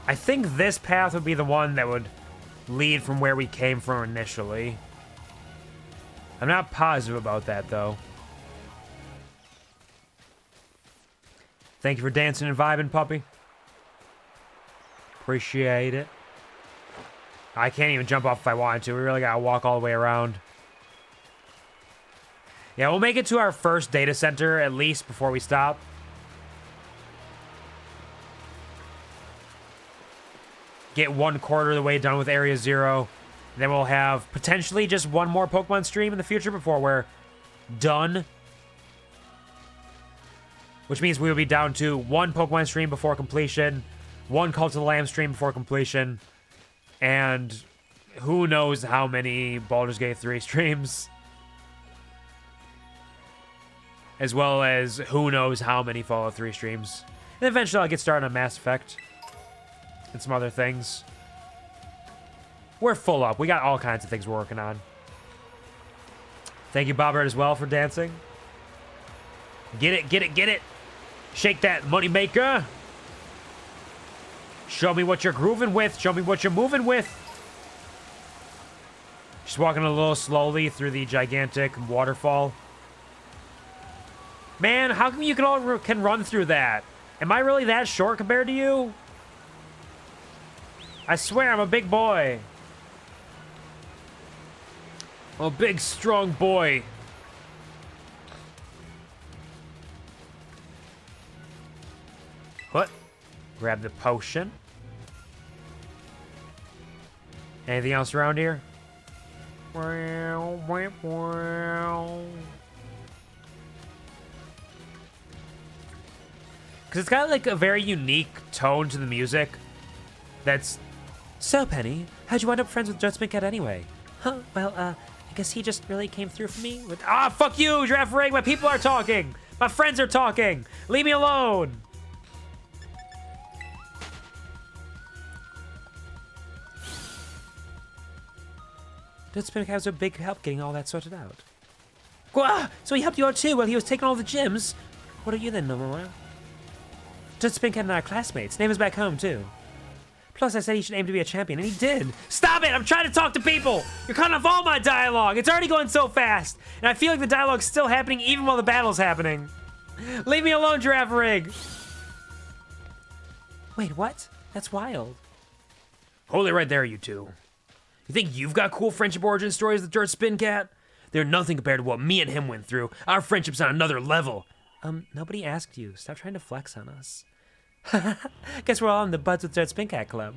I think this path would be the one that would lead from where we came from initially. I'm not positive about that, though. Thank you for dancing and vibing, puppy. Appreciate it. I can't even jump off if I wanted to. We really gotta walk all the way around. Yeah, we'll make it to our first data center at least before we stop. Get 1/4 of the way done with Area 0. Then we'll have potentially just one more Pokemon stream in the future before we're done. Which means we will be down to one Pokemon stream before completion, one Cult of the Lamb stream before completion, and who knows how many Baldur's Gate 3 streams. As well as who knows how many Fallout 3 streams. And eventually I'll get started on Mass Effect and some other things. We're full up. We got all kinds of things we're working on. Thank you, Bobbert, as well, for dancing. Get it, get it, get it. Shake that money maker. Show me what you're grooving with. Show me what you're moving with. Just walking a little slowly through the gigantic waterfall. Man, how come you can run through that? Am I really that short compared to you? I swear I'm a big boy. I'm a big, strong boy. What? Grab the potion. Anything else around here? Because it's got like a very unique tone to the music. That's... So, Penny, how'd you wind up friends with Judge Cat anyway? Huh, well, I guess he just really came through for me with... Ah, fuck you, Giraffe Rig! My people are talking! My friends are talking! Leave me alone! Judge Cat was a big help getting all that sorted out. Gah! So he helped you out too while he was taking all the gyms? What are you then, NEMONA? Judge Cat and I are classmates. Name is back home, too. Plus, I said he should aim to be a champion, and he did. Stop it! I'm trying to talk to people! You're cutting off all my dialogue! It's already going so fast! And I feel like the dialogue's still happening even while the battle's happening. Leave me alone, Giraffe Rig! Wait, what? That's wild. Hold it right there, you two. You think you've got cool friendship origin stories with Dirt Spin Cat? They're nothing compared to what me and him went through. Our friendship's on another level. Nobody asked you. Stop trying to flex on us. Guess we're all in the Buds with Dirt Spin Cat Club.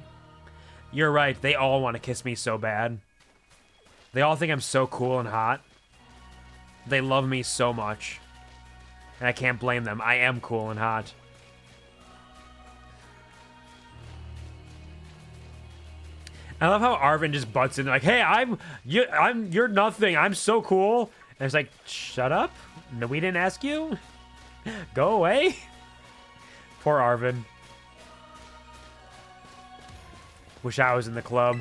You're right. They all want to kiss me so bad. They all think I'm so cool and hot. They love me so much. And I can't blame them. I am cool and hot. I love how Arvin just butts in like, "Hey, you're nothing. I'm so cool." And it's like, "Shut up. No, we didn't ask you. Go away." Poor Arvin. Wish I was in the club.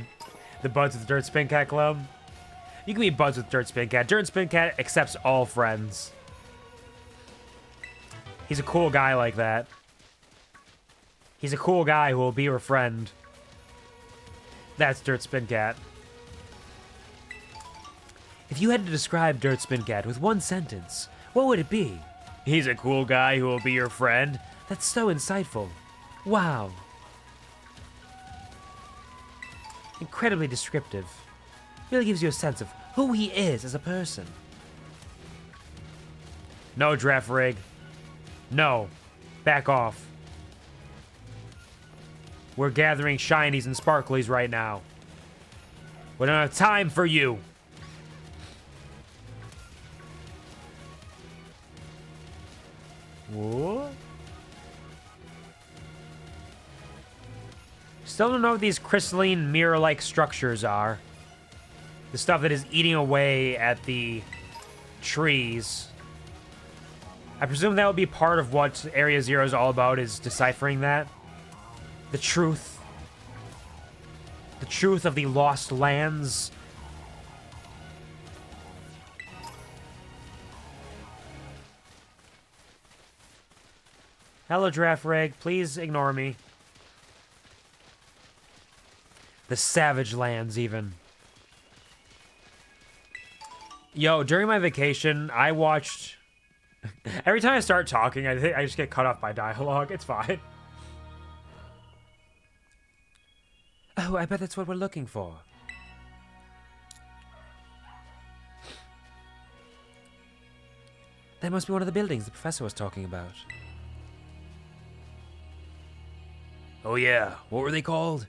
The Buds with Dirt Spin Cat Club. You can be buds with Dirt Spin Cat. Dirt Spin Cat accepts all friends. He's a cool guy like that. He's a cool guy who will be your friend. That's Dirt Spin Cat. If you had to describe Dirt Spin Cat with one sentence, what would it be? He's a cool guy who will be your friend. That's so insightful. Wow. Incredibly descriptive. Really gives you a sense of who he is as a person. No, Draft Rig. No. Back off. We're gathering shinies and sparklies right now. We don't have time for you. What? Still don't know what these crystalline mirror-like structures are. The stuff that is eating away at the trees. I presume that would be part of what Area Zero is all about, is deciphering that. The truth. The truth of the lost lands. Hello, Draft Rig. Please ignore me. The Savage Lands, even. Yo, during my vacation, I watched... Every time I start talking, I just get cut off by dialogue. It's fine. Oh, I bet that's what we're looking for. That must be one of the buildings the professor was talking about. Oh yeah, what were they called?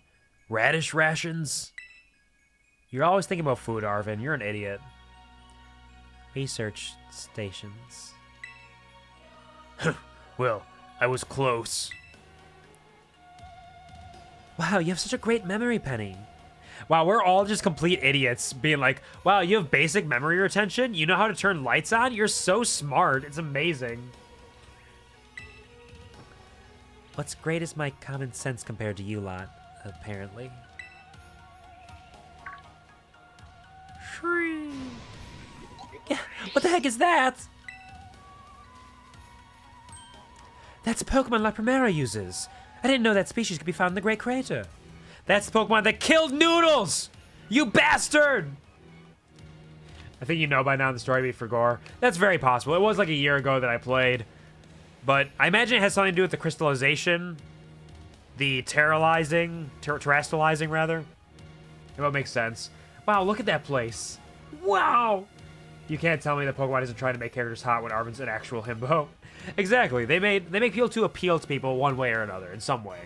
Radish rations? You're always thinking about food, Arvin. You're an idiot. Research stations. Well, I was close. Wow, you have such a great memory, Penny. Wow, we're all just complete idiots being like, wow, you have basic memory retention? You know how to turn lights on? You're so smart. It's amazing. What's great is my common sense compared to you lot, apparently. What the heck is that? That's a Pokemon La Primera uses. I didn't know that species could be found in the Great Crater. That's the Pokemon that killed Noodles! You bastard! I think you know by now the story beat for Gore. That's very possible. It was like a year ago that I played. But I imagine it has something to do with the crystallization. The terrestrializing, rather. It would make sense. Wow, look at that place. Wow! You can't tell me that Pokemon isn't trying to make characters hot when Arvin's an actual himbo. Exactly. They make people to appeal to people one way or another, in some way.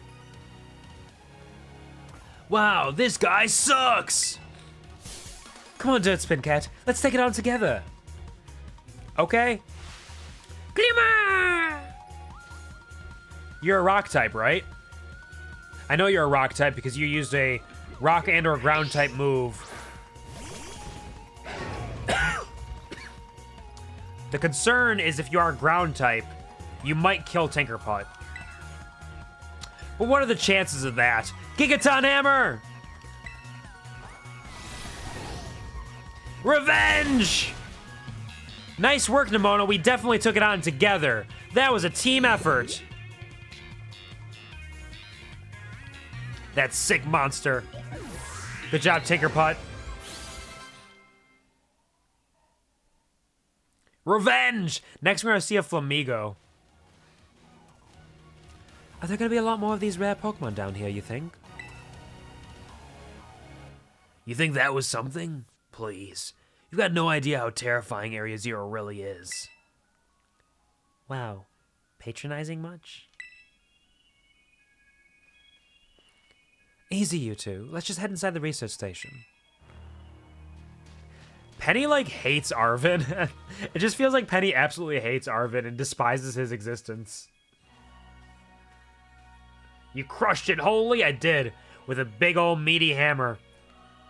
Wow, this guy sucks! Come on, Dirt Spin Cat. Let's take it on together. Okay. Glimmer! You're a rock type, right? I know you're a rock type because you used a rock and or ground type move. The concern is if you are a ground type, you might kill Tinkerput. But what are the chances of that? Gigaton Hammer! Revenge! Nice work, Nemona. We definitely took it on together. That was a team effort. That sick monster. Good job, Tinkerput. Revenge! Next, we're gonna see a Flamigo. Are there going to be a lot more of these rare Pokemon down here, you think? You think that was something? Please. You've got no idea how terrifying Area Zero really is. Wow. Patronizing much? Easy, you two. Let's just head inside the research station. Penny, like, hates Arvin. It just feels like Penny absolutely hates Arvin and despises his existence. You crushed it, holy, I did. With a big old meaty hammer.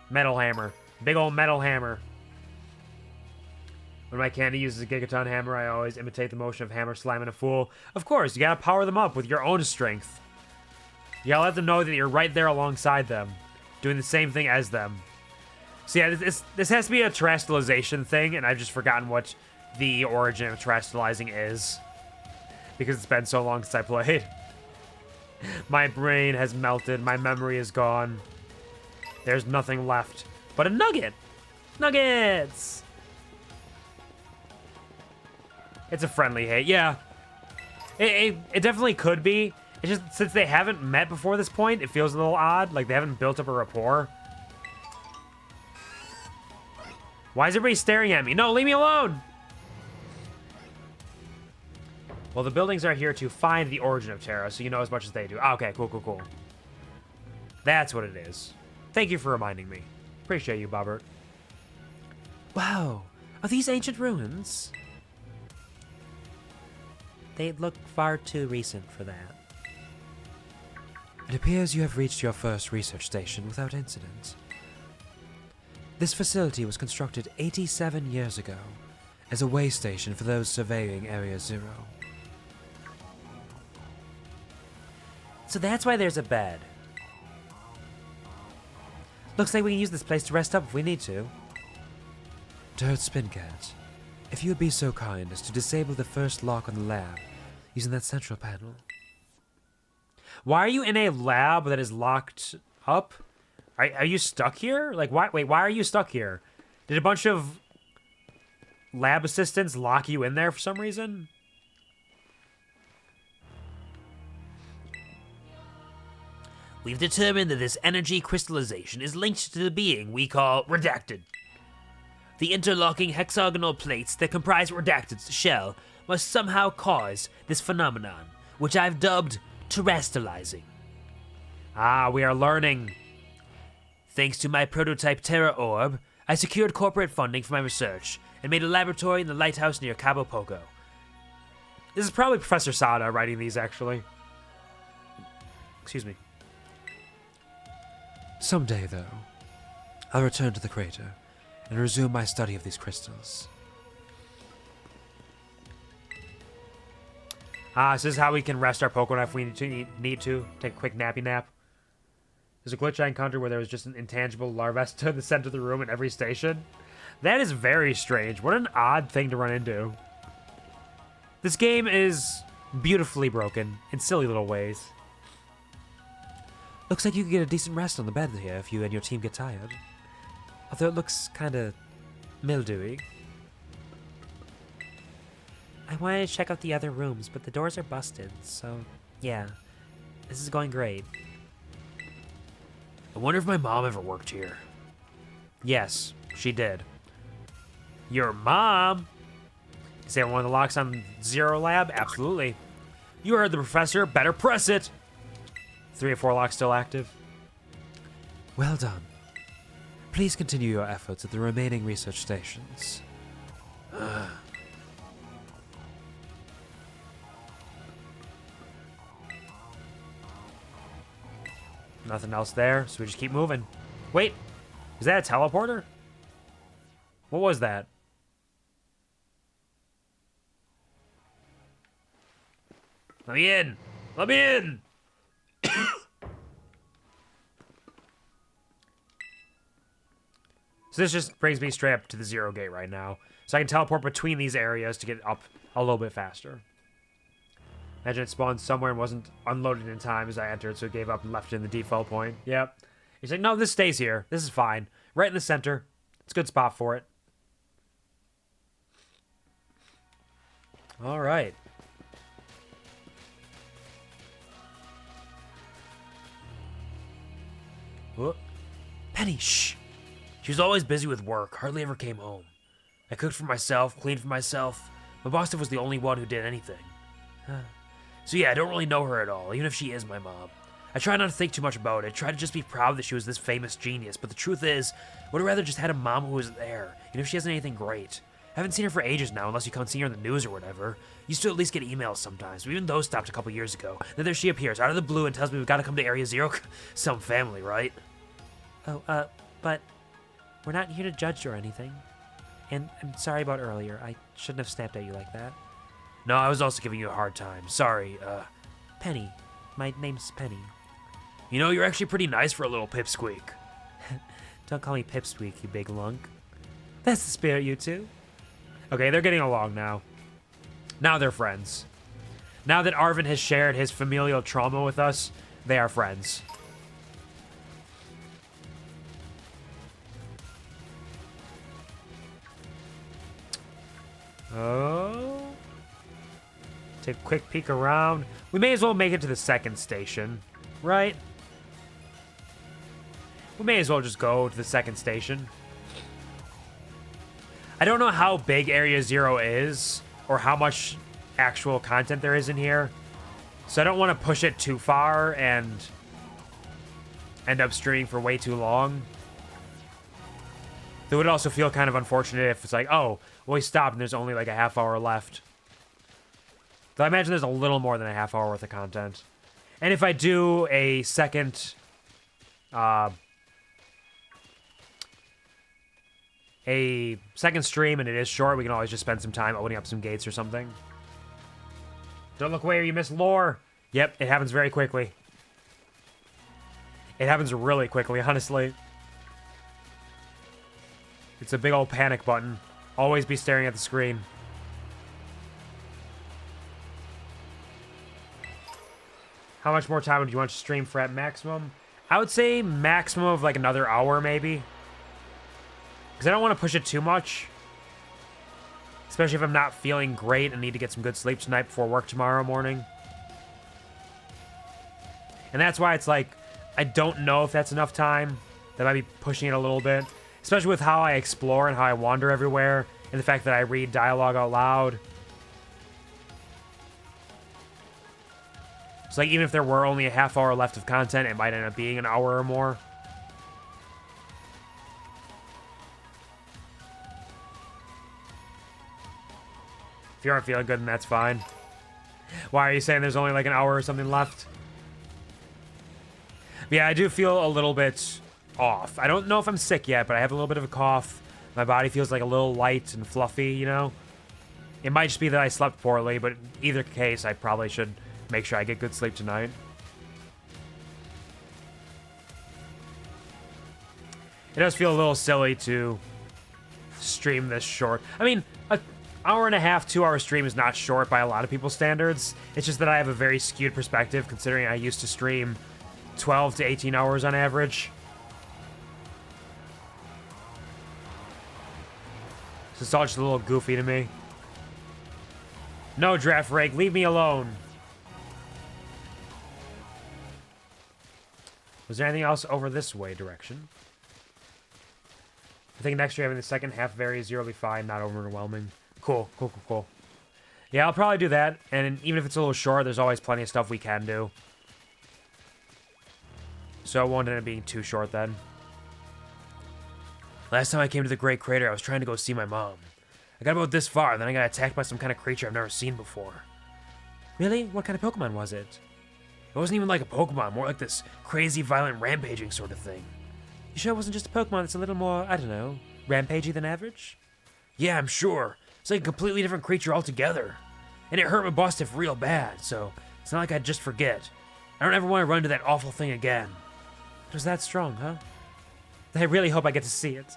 Metal hammer. Big old metal hammer. When my candy uses a gigaton hammer, I always imitate the motion of hammer slamming a fool. Of course, you gotta power them up with your own strength. You gotta let them know that you're right there alongside them. Doing the same thing as them. So yeah, this has to be a terrestrialization thing, and I've just forgotten what the origin of terrestrializing is. Because it's been so long since I played. My brain has melted, my memory is gone. There's nothing left but a nugget. Nuggets! It's a friendly hate, yeah. It definitely could be. It's just, since they haven't met before this point, it feels a little odd. Like, they haven't built up a rapport. Why is everybody staring at me? No, leave me alone! Well, the buildings are here to find the origin of Terra, so you know as much as they do. Ah, okay, cool, cool, cool. That's what it is. Thank you for reminding me. Appreciate you, Bobbert. Wow, are these ancient ruins? They look far too recent for that. It appears you have reached your first research station without incident. This facility was constructed 87 years ago as a way station for those surveying Area Zero. So that's why there's a bed. Looks like we can use this place to rest up if we need to. Dirt Spincat, if you would be so kind as to disable the first lock on the lab using that central panel. Why are you in a lab that is locked up? Are you stuck here? Like, why? Wait, why are you stuck here? Did a bunch of lab assistants lock you in there for some reason? We've determined that this energy crystallization is linked to the being we call Redacted. The interlocking hexagonal plates that comprise Redacted's shell must somehow cause this phenomenon, which I've dubbed terrestrializing. Ah, we are learning. Thanks to my prototype Terra Orb, I secured corporate funding for my research and made a laboratory in the lighthouse near Cabo Poco. This is probably Professor Sada writing these, actually. Excuse me. Someday, though, I'll return to the crater and resume my study of these crystals. Ah, so this is how we can rest our Pokemon if we need to. Take a quick nappy nap. There's a glitch I encountered where there was just an intangible Larvesta in the center of the room at every station. That is very strange. What an odd thing to run into. This game is beautifully broken in silly little ways. Looks like you could get a decent rest on the bed here if you and your team get tired. Although it looks kinda mildewy. I wanted to check out the other rooms, but the doors are busted, so yeah. This is going great. I wonder if my mom ever worked here. Yes, she did. Your mom? Is that one of the locks on Zero Lab? Absolutely. You heard the professor. Better press it. 3 or 4 locks still active. Well done. Please continue your efforts at the remaining research stations. Nothing else there, so we just keep moving. Wait, is that a teleporter? What was that? Let me in! Let me in! So this just brings me straight up to the Zero Gate right now. So I can teleport between these areas to get up a little bit faster. Imagine it spawned somewhere and wasn't unloaded in time as I entered, so it gave up and left it in the default point. Yep. He's like, no, this stays here. This is fine. Right in the center. It's a good spot for it. All right. Whoop. Penny, shh! She was always busy with work, hardly ever came home. I cooked for myself, cleaned for myself. My boss was the only one who did anything. So yeah, I don't really know her at all, even if she is my mom. I try not to think too much about it. Try to just be proud that she was this famous genius. But the truth is, I would have rather just had a mom who was there, even if she hasn't anything great. I haven't seen her for ages now, unless you come see her in the news or whatever. Used to at least get emails sometimes, but even those stopped a couple years ago. Then there she appears, out of the blue, and tells me we've got to come to Area Zero. Some family, right? Oh, but we're not here to judge or anything. And I'm sorry about earlier. I shouldn't have snapped at you like that. No, I was also giving you a hard time. Sorry, Penny. My name's Penny. You know, you're actually pretty nice for a little pipsqueak. Don't call me Pipsqueak, you big lunk. That's the spirit, you two. Okay, they're getting along now. Now they're friends. Now that Arvin has shared his familial trauma with us, they are friends. Oh. Take a quick peek around. We may as well make it to the second station, right? We may as well just go to the second station. I don't know how big Area Zero is or how much actual content there is in here. So I don't want to push it too far and end up streaming for way too long. It would also feel kind of unfortunate if it's like, oh, well, we stopped and there's only like a half hour left. Though I imagine there's a little more than a half hour worth of content. And if I do a second stream and it is short, we can always just spend some time opening up some gates or something. Don't look away or you miss lore. Yep, it happens very quickly. It happens really quickly, honestly. It's a big old panic button. Always be staring at the screen. How much more time would you want to stream for at maximum? I would say maximum of like another hour, maybe. Because I don't want to push it too much. Especially if I'm not feeling great and need to get some good sleep tonight before work tomorrow morning. And that's why it's like, I don't know if that's enough time. That might be pushing it a little bit. Especially with how I explore and how I wander everywhere. And the fact that I read dialogue out loud. So like, even if there were only a half hour left of content, it might end up being an hour or more. If you aren't feeling good, then that's fine. Why are you saying there's only like an hour or something left? But yeah, I do feel a little bit off. I don't know if I'm sick yet, but I have a little bit of a cough. My body feels like a little light and fluffy, you know? It might just be that I slept poorly, but in either case, I probably should make sure I get good sleep tonight. It does feel a little silly to stream this short. I mean, an hour and a half, 2 hour stream is not short by a lot of people's standards. It's just that I have a very skewed perspective considering I used to stream 12 to 18 hours on average. So it's all just a little goofy to me. No, Draft Rake, leave me alone. Was there anything else over this way direction? I think next year having the second half of Area Zero will be fine, not overwhelming. Cool. Yeah, I'll probably do that, and even if it's a little short, there's always plenty of stuff we can do. So it won't end up being too short then. Last time I came to the Great Crater, I was trying to go see my mom. I got about this far, and then I got attacked by some kind of creature I've never seen before. Really? What kind of Pokemon was it? It wasn't even like a Pokemon, more like this crazy, violent, rampaging sort of thing. You sure it wasn't just a Pokemon that's a little more, I don't know, rampagey than average? Yeah, I'm sure. It's like a completely different creature altogether. And it hurt my boss stiff real bad, so it's not like I'd just forget. I don't ever want to run into that awful thing again. It was that strong, huh? I really hope I get to see it.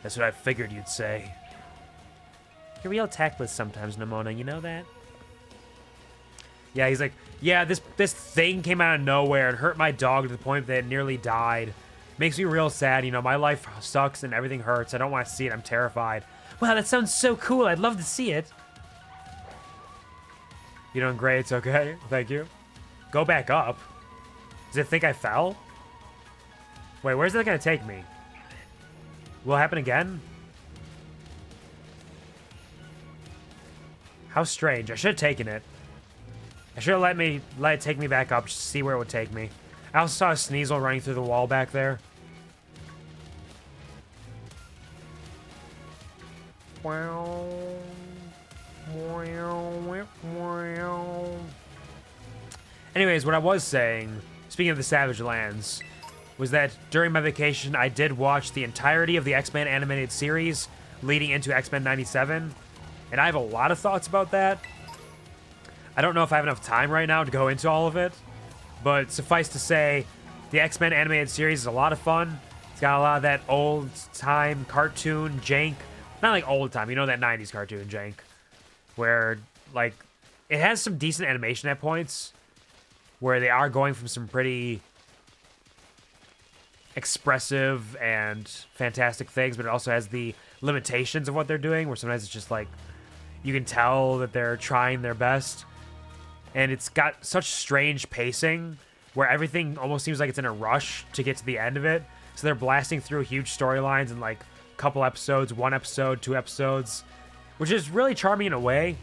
That's what I figured you'd say. You're real tactless sometimes, NEMONA, you know that? Yeah, he's like, yeah, this thing came out of nowhere and hurt my dog to the point that it nearly died. Makes me real sad, you know, my life sucks and everything hurts. I don't want to see it, I'm terrified. Wow, that sounds so cool, I'd love to see it. You're doing great, it's okay, thank you. Go back up. Does it think I fell? Wait, where's that gonna take me? Will it happen again? How strange, I should have taken it. I should have let it take me back up just to see where it would take me. I also saw a Sneasel running through the wall back there. Anyways, what I was saying, speaking of the Savage Lands, was that during my vacation, I did watch the entirety of the X-Men animated series leading into X-Men 97, and I have a lot of thoughts about that. I don't know if I have enough time right now to go into all of it, but suffice to say, the X-Men animated series is a lot of fun. It's got a lot of that old-time cartoon jank. Not like old-time, you know, that 90s cartoon jank, where, like, it has some decent animation at points, where they are going from some pretty expressive and fantastic things, but it also has the limitations of what they're doing, where sometimes it's just like, you can tell that they're trying their best. And it's got such strange pacing where everything almost seems like it's in a rush to get to the end of it. So they're blasting through huge storylines in like a couple episodes, 1 episode, 2 episodes, which is really charming in a way.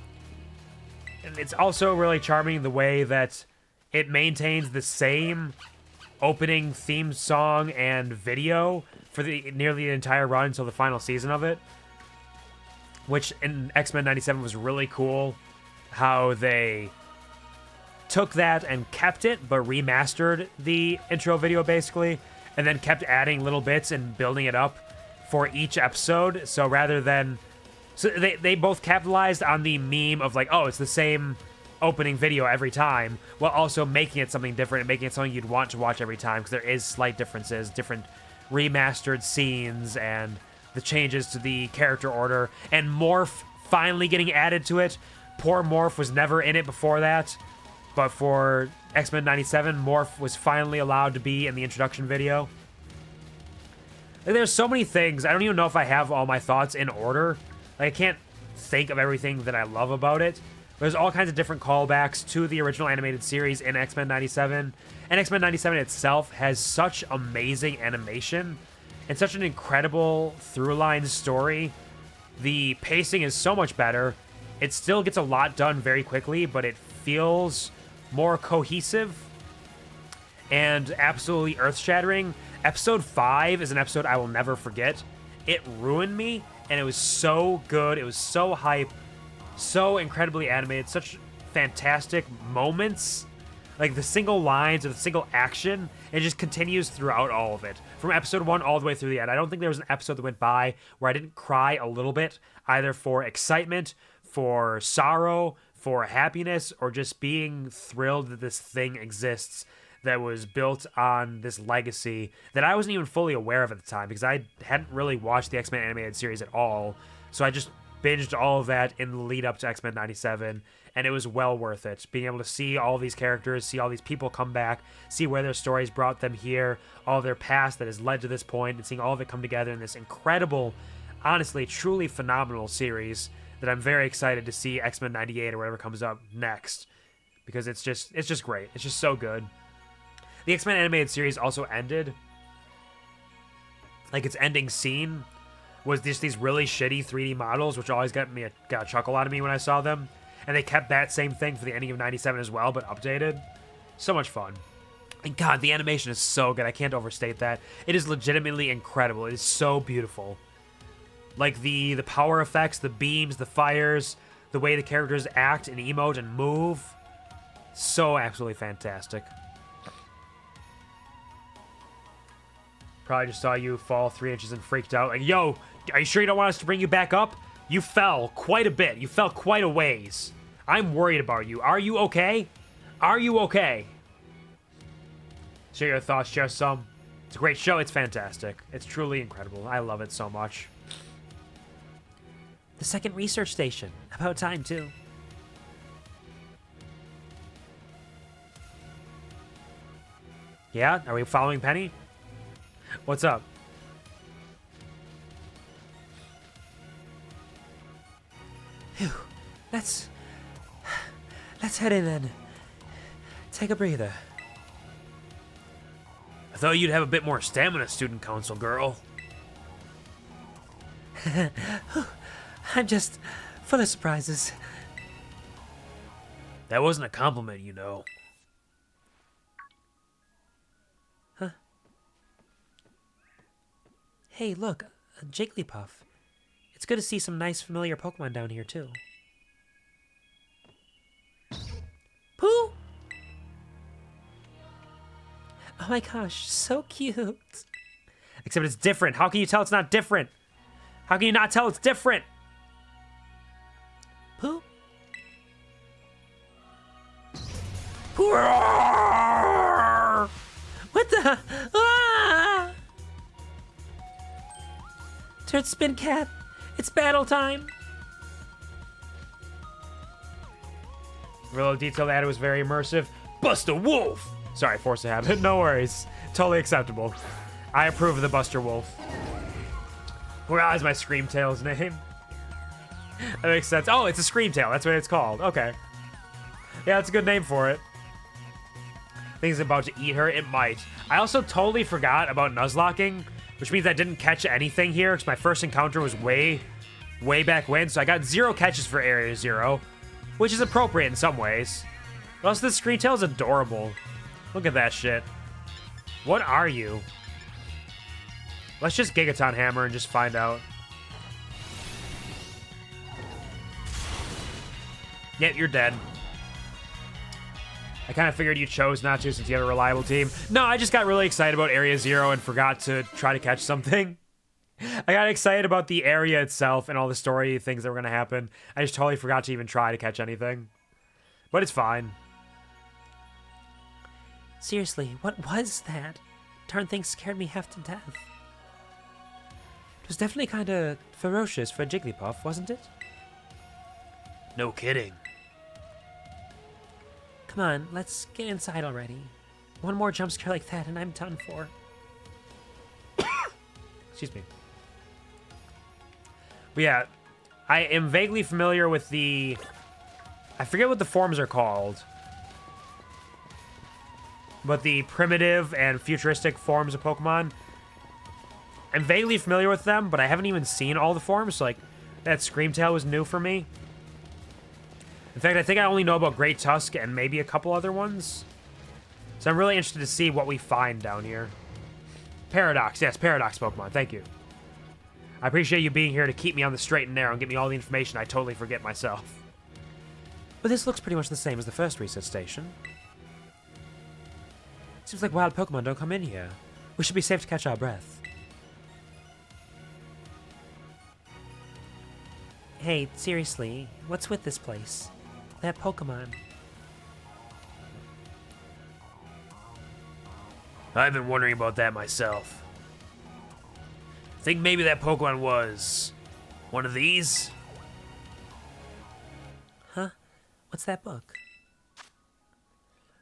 And it's also really charming the way that it maintains the same opening theme song and video for nearly the entire run until the final season of it. Which in X-Men 97 was really cool how they took that and kept it, but remastered the intro video basically, and then kept adding little bits and building it up for each episode. So rather than... So they both capitalized on the meme of like, oh, it's the same opening video every time, while also making it something different and making it something you'd want to watch every time, because there is slight differences, different remastered scenes, and the changes to the character order, and Morph finally getting added to it. Poor Morph was never in it before that. But for X-Men 97, Morph was finally allowed to be in the introduction video. Like, there's so many things. I don't even know if I have all my thoughts in order. Like, I can't think of everything that I love about it. There's all kinds of different callbacks to the original animated series in X-Men 97. And X-Men 97 itself has such amazing animation and such an incredible through-line story. The pacing is so much better. It still gets a lot done very quickly, but it feels more cohesive and absolutely earth-shattering. Episode 5 is an episode I will never forget. It ruined me, and it was so good. It was so hype, so incredibly animated, such fantastic moments. Like, the single lines or the single action, it just continues throughout all of it. From episode 1 all the way through the end. I don't think there was an episode that went by where I didn't cry a little bit, either for excitement, for sorrow, for happiness, or just being thrilled that this thing exists that was built on this legacy that I wasn't even fully aware of at the time, because I hadn't really watched the X-Men animated series at all. So I just binged all of that in the lead up to X-Men 97, and it was well worth it. Being able to see all these characters, see all these people come back, see where their stories brought them here, all their past that has led to this point, and seeing all of it come together in this incredible, honestly, truly phenomenal series that I'm very excited to see X-Men 98 or whatever comes up next, because it's just great. It's just so good. The X-Men animated series also ended. Like, its ending scene was just these really shitty 3D models, which always got a chuckle out of me when I saw them. And they kept that same thing for the ending of 97 as well, but updated. So much fun. And God, the animation is so good. I can't overstate that. It is legitimately incredible. It is so beautiful. Like, the power effects, the beams, the fires, the way the characters act and emote and move. So absolutely fantastic. Probably just saw you fall 3 inches and freaked out. Like, yo, are you sure you don't want us to bring you back up? You fell quite a bit. You fell quite a ways. I'm worried about you. Are you okay? Are you okay? Share your thoughts, share some. It's a great show. It's fantastic. It's truly incredible. I love it so much. The second research station. About time, too. Yeah? Are we following Penny? What's up? Phew. Let's head in and take a breather. I thought you'd have a bit more stamina, student council girl. I'm just full of surprises. That wasn't a compliment, you know. Huh? Hey, look, a Jigglypuff. It's good to see some nice familiar Pokemon down here, too. Pooh! Oh my gosh, so cute. Except it's different. How can you tell it's not different? How can you not tell it's different? Pooh? What the? Ah! Turd Spin Cat, it's battle time. Real detail added was very immersive. Bust a Wolf! Sorry, force a habit. No worries. Totally acceptable. I approve of the Buster Wolf. Where is my Screamtail's name? That makes sense. Oh, it's a Screamtail. That's what it's called. Okay. Yeah, that's a good name for it. Things about to eat her. It might. I also totally forgot about Nuzlocking, which means I didn't catch anything here because my first encounter was way back when. So I got 0 catches for Area 0, which is appropriate in some ways. But also, this Screamtail is adorable. Look at that shit. What are you? Let's just Gigaton Hammer and just find out. Yep, you're dead. I kind of figured you chose not to since you have a reliable team. No, I just got really excited about Area 0 and forgot to try to catch something. I got excited about the area itself and all the story things that were going to happen. I just totally forgot to even try to catch anything. But it's fine. Seriously, what was that? Darn thing scared me half to death. It was definitely kind of ferocious for a Jigglypuff, wasn't it? No kidding. Come on, let's get inside already. One more jump scare like that and I'm done for. Excuse me. But yeah, I am vaguely familiar with the... I forget what the forms are called. But the primitive and futuristic forms of Pokemon. I'm vaguely familiar with them, but I haven't even seen all the forms. So, like, that Screamtail was new for me. In fact, I think I only know about Great Tusk and maybe a couple other ones. So I'm really interested to see what we find down here. Paradox. Yes, Paradox Pokemon. Thank you. I appreciate you being here to keep me on the straight and narrow and get me all the information I totally forget myself. But this looks pretty much the same as the first research station. Seems like wild Pokemon don't come in here. We should be safe to catch our breath. Hey, seriously, what's with this place? That Pokemon. I've been wondering about that myself. Think maybe that Pokemon was one of these? Huh? What's that book?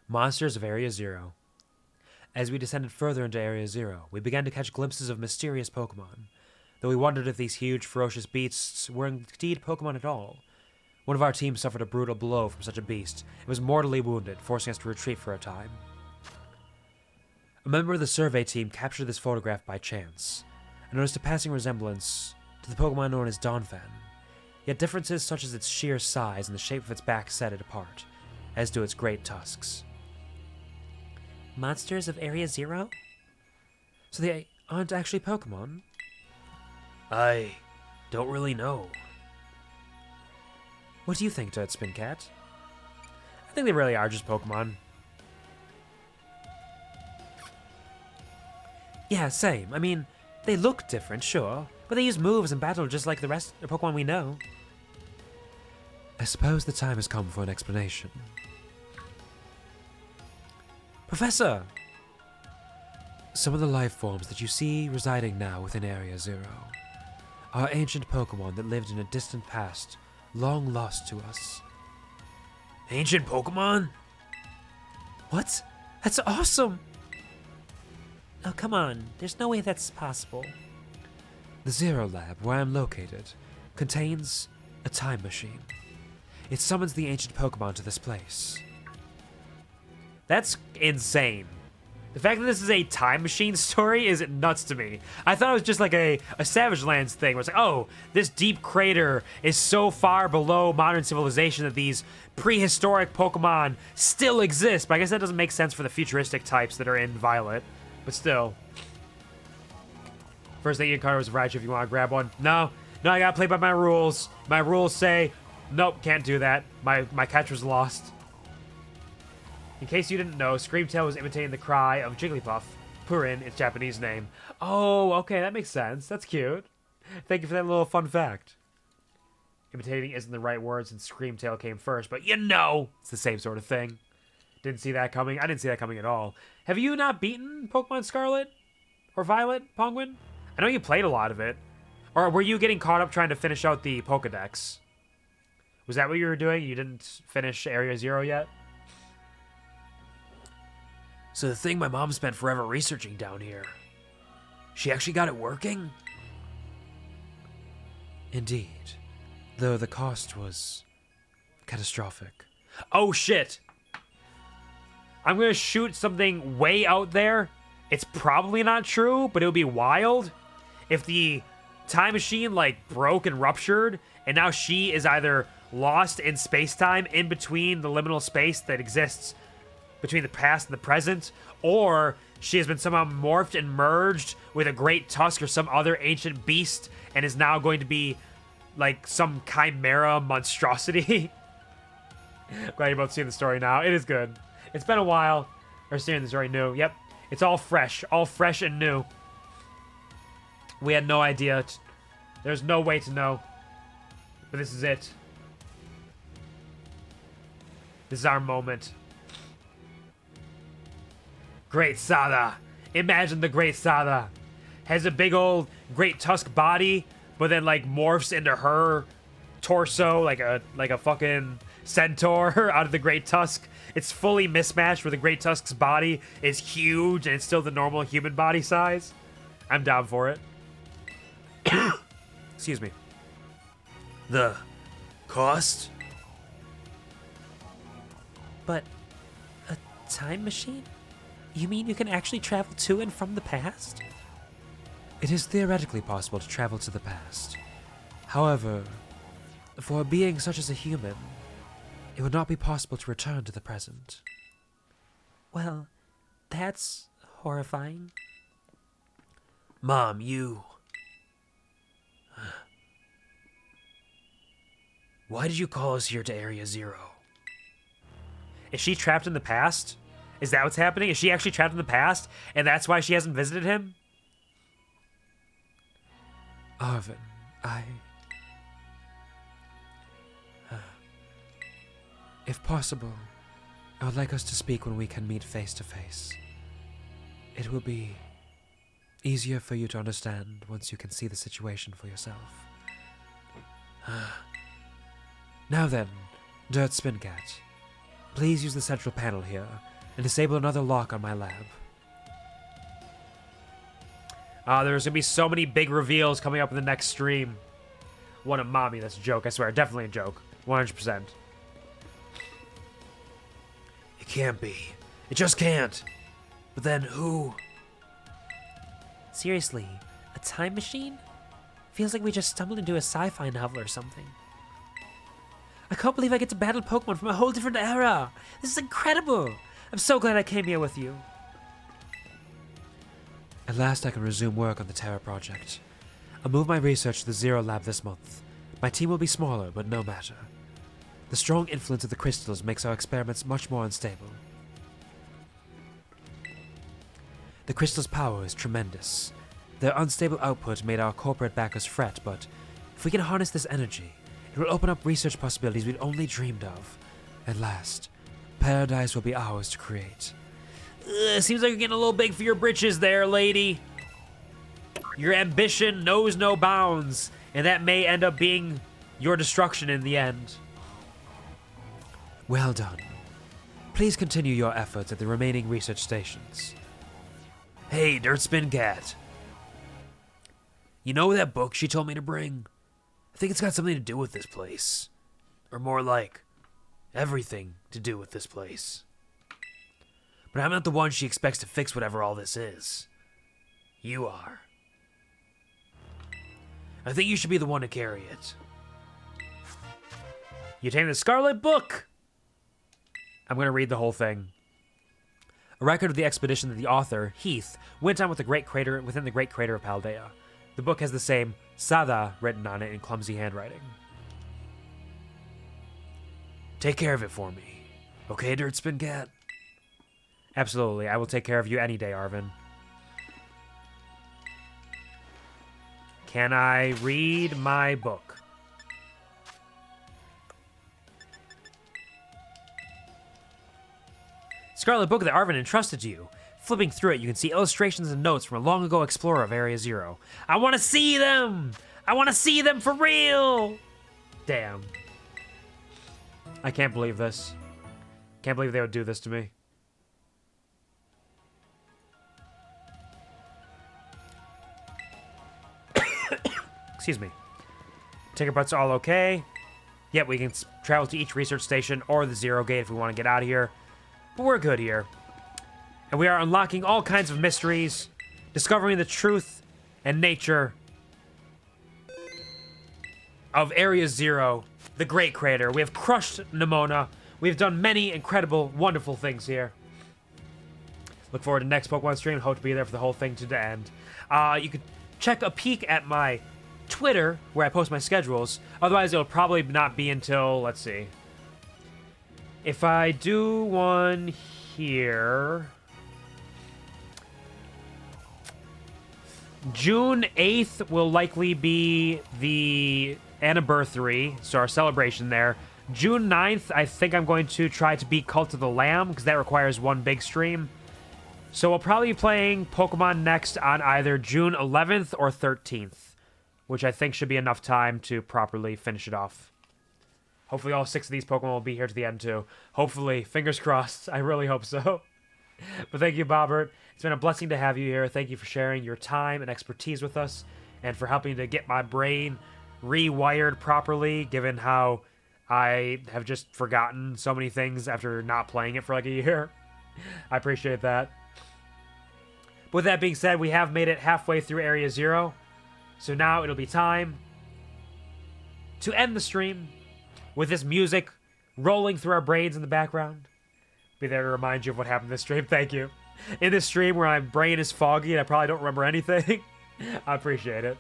Monsters of Area 0. As we descended further into Area 0, we began to catch glimpses of mysterious Pokemon, though we wondered if these huge, ferocious beasts were indeed Pokemon at all. One of our team suffered a brutal blow from such a beast and was mortally wounded, forcing us to retreat for a time. A member of the survey team captured this photograph by chance, and noticed a passing resemblance to the Pokemon known as Donphan, yet differences such as its sheer size and the shape of its back set it apart, as do its great tusks. Monsters of Area 0? So they aren't actually Pokemon? I don't really know. What do you think, Dirt Spin Cat? I think they really are just Pokemon. Yeah, same. I mean, they look different, sure, but they use moves and battle just like the rest of the Pokemon we know. I suppose the time has come for an explanation. Professor! Some of the life forms that you see residing now within Area 0 are ancient Pokemon that lived in a distant past, long lost to us. Ancient Pokemon? What? That's awesome! Oh, come on. There's no way that's possible. The Zero Lab, where I'm located, contains a time machine. It summons the ancient Pokemon to this place. That's insane. The fact that this is a time machine story is nuts to me. I thought it was just like a Savage Lands thing where it's like, oh, this deep crater is so far below modern civilization that these prehistoric Pokemon still exist. But I guess that doesn't make sense for the futuristic types that are in Violet. But still. First thing you card was Raichu if you want to grab one. No, I gotta play by my rules. My rules say, nope, can't do that. My catch was lost. In case you didn't know, Screamtail was imitating the cry of Jigglypuff. Purin, its Japanese name. Oh, okay, that makes sense. That's cute. Thank you for that little fun fact. Imitating isn't the right word since Screamtail came first, but you know, it's the same sort of thing. Didn't see that coming. I didn't see that coming at all. Have you not beaten Pokemon Scarlet or Violet, Pongwin? I know you played a lot of it. Or were you getting caught up trying to finish out the Pokedex? Was that what you were doing? You didn't finish Area 0 yet? So the thing my mom spent forever researching down here, she actually got it working? Indeed. Though the cost was catastrophic. Oh shit! I'm gonna shoot something way out there. It's probably not true, but it would be wild if the time machine like broke and ruptured, and now she is either lost in space-time in between the liminal space that exists between the past and the present, or she has been somehow morphed and merged with a great tusk or some other ancient beast and is now going to be like some chimera monstrosity. Glad you're both seeing the story now. It is good. It's been a while. Or seeing the story new. Yep. It's all fresh and new. We had no idea. There's no way to know. But this is it. This is our moment. Great Sada. Imagine the Great Sada. Has a big old Great Tusk body, but then like morphs into her torso like a fucking centaur out of the Great Tusk. It's fully mismatched where the Great Tusk's body is huge and it's still the normal human body size. I'm down for it. Excuse me. The cost? But a time machine? You mean you can actually travel to and from the past? It is theoretically possible to travel to the past. However, for a being such as a human, it would not be possible to return to the present. Well, that's horrifying. Mom, you... Why did you call us here to Area 0? Is she trapped in the past? Is that what's happening? Is she actually trapped in the past, and that's why she hasn't visited him? Arvin, if possible, I would like us to speak when we can meet face to face. It will be easier for you to understand once you can see the situation for yourself. Now then, Dirt Spincat, please use the central panel here and disable another lock on my lab. There's gonna be so many big reveals coming up in the next stream. One of mommy, that's a joke, I swear. Definitely a joke. 100%. It can't be. It just can't. But then who? Seriously, a time machine? Feels like we just stumbled into a sci-fi novel or something. I can't believe I get to battle Pokemon from a whole different era! This is incredible! I'm so glad I came here with you. At last I can resume work on the Terra project. I'll move my research to the Zero Lab this month. My team will be smaller, but no matter. The strong influence of the crystals makes our experiments much more unstable. The crystal's power is tremendous. Their unstable output made our corporate backers fret, but if we can harness this energy, it will open up research possibilities we'd only dreamed of. At last, paradise will be ours to create. Seems like you're getting a little big for your britches there, lady. Your ambition knows no bounds, and that may end up being your destruction in the end. Well done. Please continue your efforts at the remaining research stations. Hey, Dirt Spincat. You know that book she told me to bring? I think it's got something to do with this place. Or more like, everything to do with this place. But I'm not the one she expects to fix whatever all this is. You are. I think you should be the one to carry it. You obtain the Scarlet book! I'm going to read the whole thing. A record of the expedition that the author, Heath, went on with the great crater within the great crater of Paldea. The book has the same Sada written on it in clumsy handwriting. Take care of it for me. Okay, Dirtspin Cat? Absolutely, I will take care of you any day, Arvin. Can I read my book? Scarlet book that Arvin entrusted to you. Flipping through it, you can see illustrations and notes from a long ago explorer of Area Zero. I want to see them! I want to see them for real! Damn. I can't believe this. Can't believe they would do this to me. Excuse me. Ticket butts all okay. Yep, we can travel to each research station or the Zero Gate if we want to get out of here. But we're good here. And we are unlocking all kinds of mysteries, discovering the truth and nature of Area Zero, the Great Crater. We have crushed NEMONA. We've done many incredible, wonderful things here. Look forward to next Pokemon stream. Hope to be there for the whole thing to the end. You could check a peek at my Twitter, where I post my schedules. Otherwise, it'll probably not be until, let's see. If I do one here... June 8th will likely be the anniversary, so our celebration there. June 9th, I think I'm going to try to beat Cult of the Lamb, because that requires one big stream. So we'll probably be playing Pokemon next on either June 11th or 13th, which I think should be enough time to properly finish it off. Hopefully all 6 of these Pokemon will be here to the end too. Hopefully, fingers crossed. I really hope so. But thank you, Bobbert. It's been a blessing to have you here. Thank you for sharing your time and expertise with us, and for helping to get my brain rewired properly, given how I have just forgotten so many things after not playing it for like a year. I appreciate that. But with that being said, we have made it halfway through Area Zero. So now it'll be time to end the stream with this music rolling through our brains in the background. Be there to remind you of what happened this stream. Thank you. In this stream where my brain is foggy and I probably don't remember anything. I appreciate it.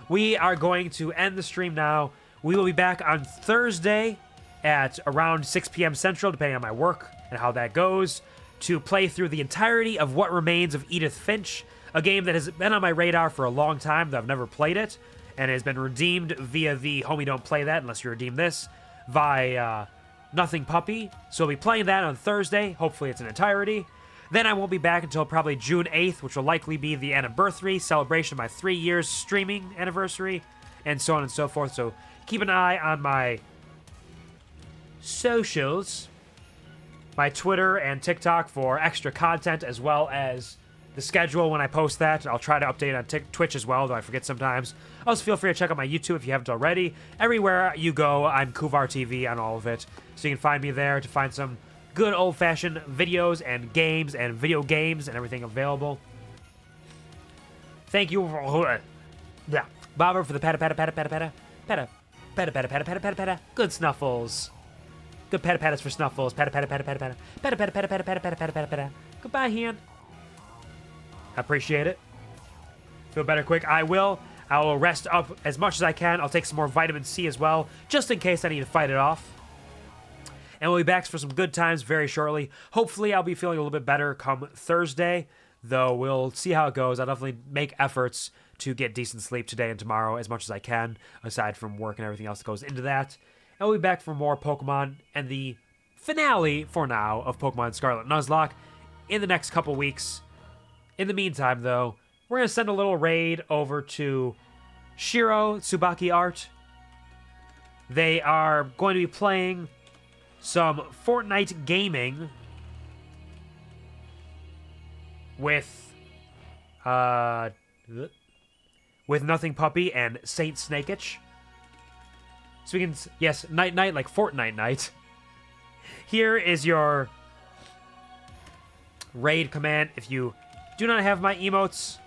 We are going to end the stream now. We will be back on Thursday at around 6 p.m. Central, depending on my work and how that goes, to play through the entirety of What Remains of Edith Finch, a game that has been on my radar for a long time, though I've never played it, and has been redeemed via the Homie Don't Play That Unless You Redeem This by Nothing Puppy. So we'll be playing that on Thursday. Hopefully it's in entirety. Then I won't be back until probably June 8th, which will likely be the anniversary celebration of my 3 years streaming anniversary, and so on and so forth. So keep an eye on my socials, my Twitter and TikTok for extra content, as well as the schedule when I post that. I'll try to update on Twitch as well, though I forget sometimes. Also, feel free to check out my YouTube if you haven't already. Everywhere you go, I'm QuvarTV on all of it. So you can find me there to find some good old-fashioned videos and games and video games and everything available. Thank you for... Yeah. Bobber for the pata. Good snuffles. Good pata for snuffles. Pata. Goodbye, hand. I appreciate it. Feel better quick. I will rest up as much as I can. I'll take some more vitamin C as well, just in case I need to fight it off. And we'll be back for some good times very shortly. Hopefully, I'll be feeling a little bit better come Thursday, though we'll see how it goes. I'll definitely make efforts to get decent sleep today and tomorrow as much as I can, aside from work and everything else that goes into that. And we'll be back for more Pokemon and the finale, for now, of Pokemon Scarlet and Nuzlocke in the next couple weeks. In the meantime, though, we're going to send a little raid over to Shiro Tsubaki Art. They are going to be playing some Fortnite gaming with Nothing Puppy and Saint Snakeitch. So we can, yes, night like Fortnite night. Here is your raid command if you do not have my emotes.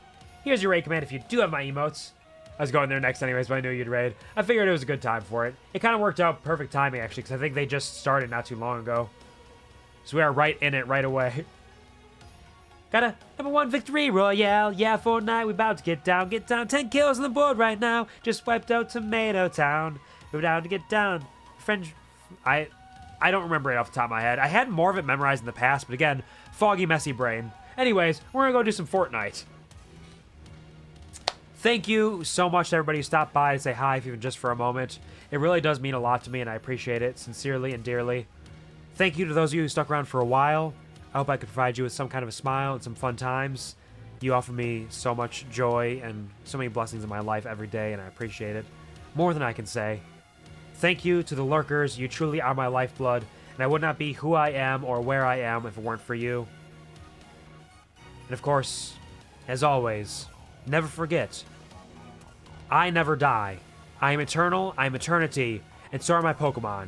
Here's your raid command if you do have my emotes. I was going there next anyways, but I knew you'd raid. I figured it was a good time for it. It kind of worked out perfect timing, actually, because I think they just started not too long ago. So we are right in it right away. Got a #1 victory royale. Yeah, Fortnite, we about to get down, get down. 10 kills on the board right now. Just wiped out Tomato Town. Go down to get down. French... I don't remember it off the top of my head. I had more of it memorized in the past, but again, foggy, messy brain. Anyways, we're gonna go do some Fortnite. Thank you so much to everybody who stopped by to say hi, if even just for a moment. It really does mean a lot to me, and I appreciate it sincerely and dearly. Thank you to those of you who stuck around for a while. I hope I could provide you with some kind of a smile and some fun times. You offer me so much joy and so many blessings in my life every day, and I appreciate it more than I can say. Thank you to the lurkers. You truly are my lifeblood, and I would not be who I am or where I am if it weren't for you. And of course, as always, never forget, I never die. I am eternal, I am eternity, and so are my Pokemon.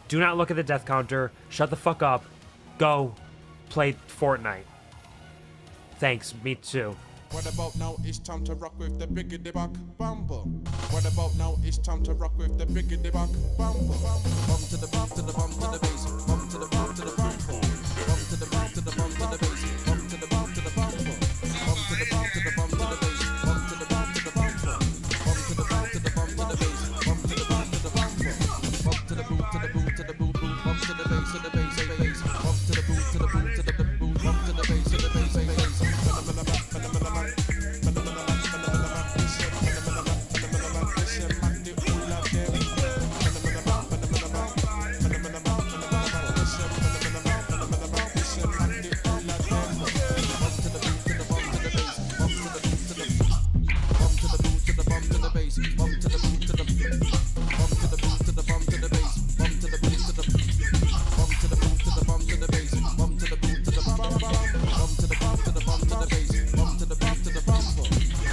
Do not look at the death counter. Shut the fuck up. Go play Fortnite. Thanks, me too. What about now? It's time to rock with the biggity buck bumper. What about now? It's time to rock with the biggity buck bumper. Bum to the bum to the bum to the bass. Bum to the bum to the bumper. Bum to the bum to the bum to the bass. Bum to the bum to the bumper. Bum to the bum to the bum to the bass. Bum to the bum to the bumper. Bum to the bum to the bum to the bass.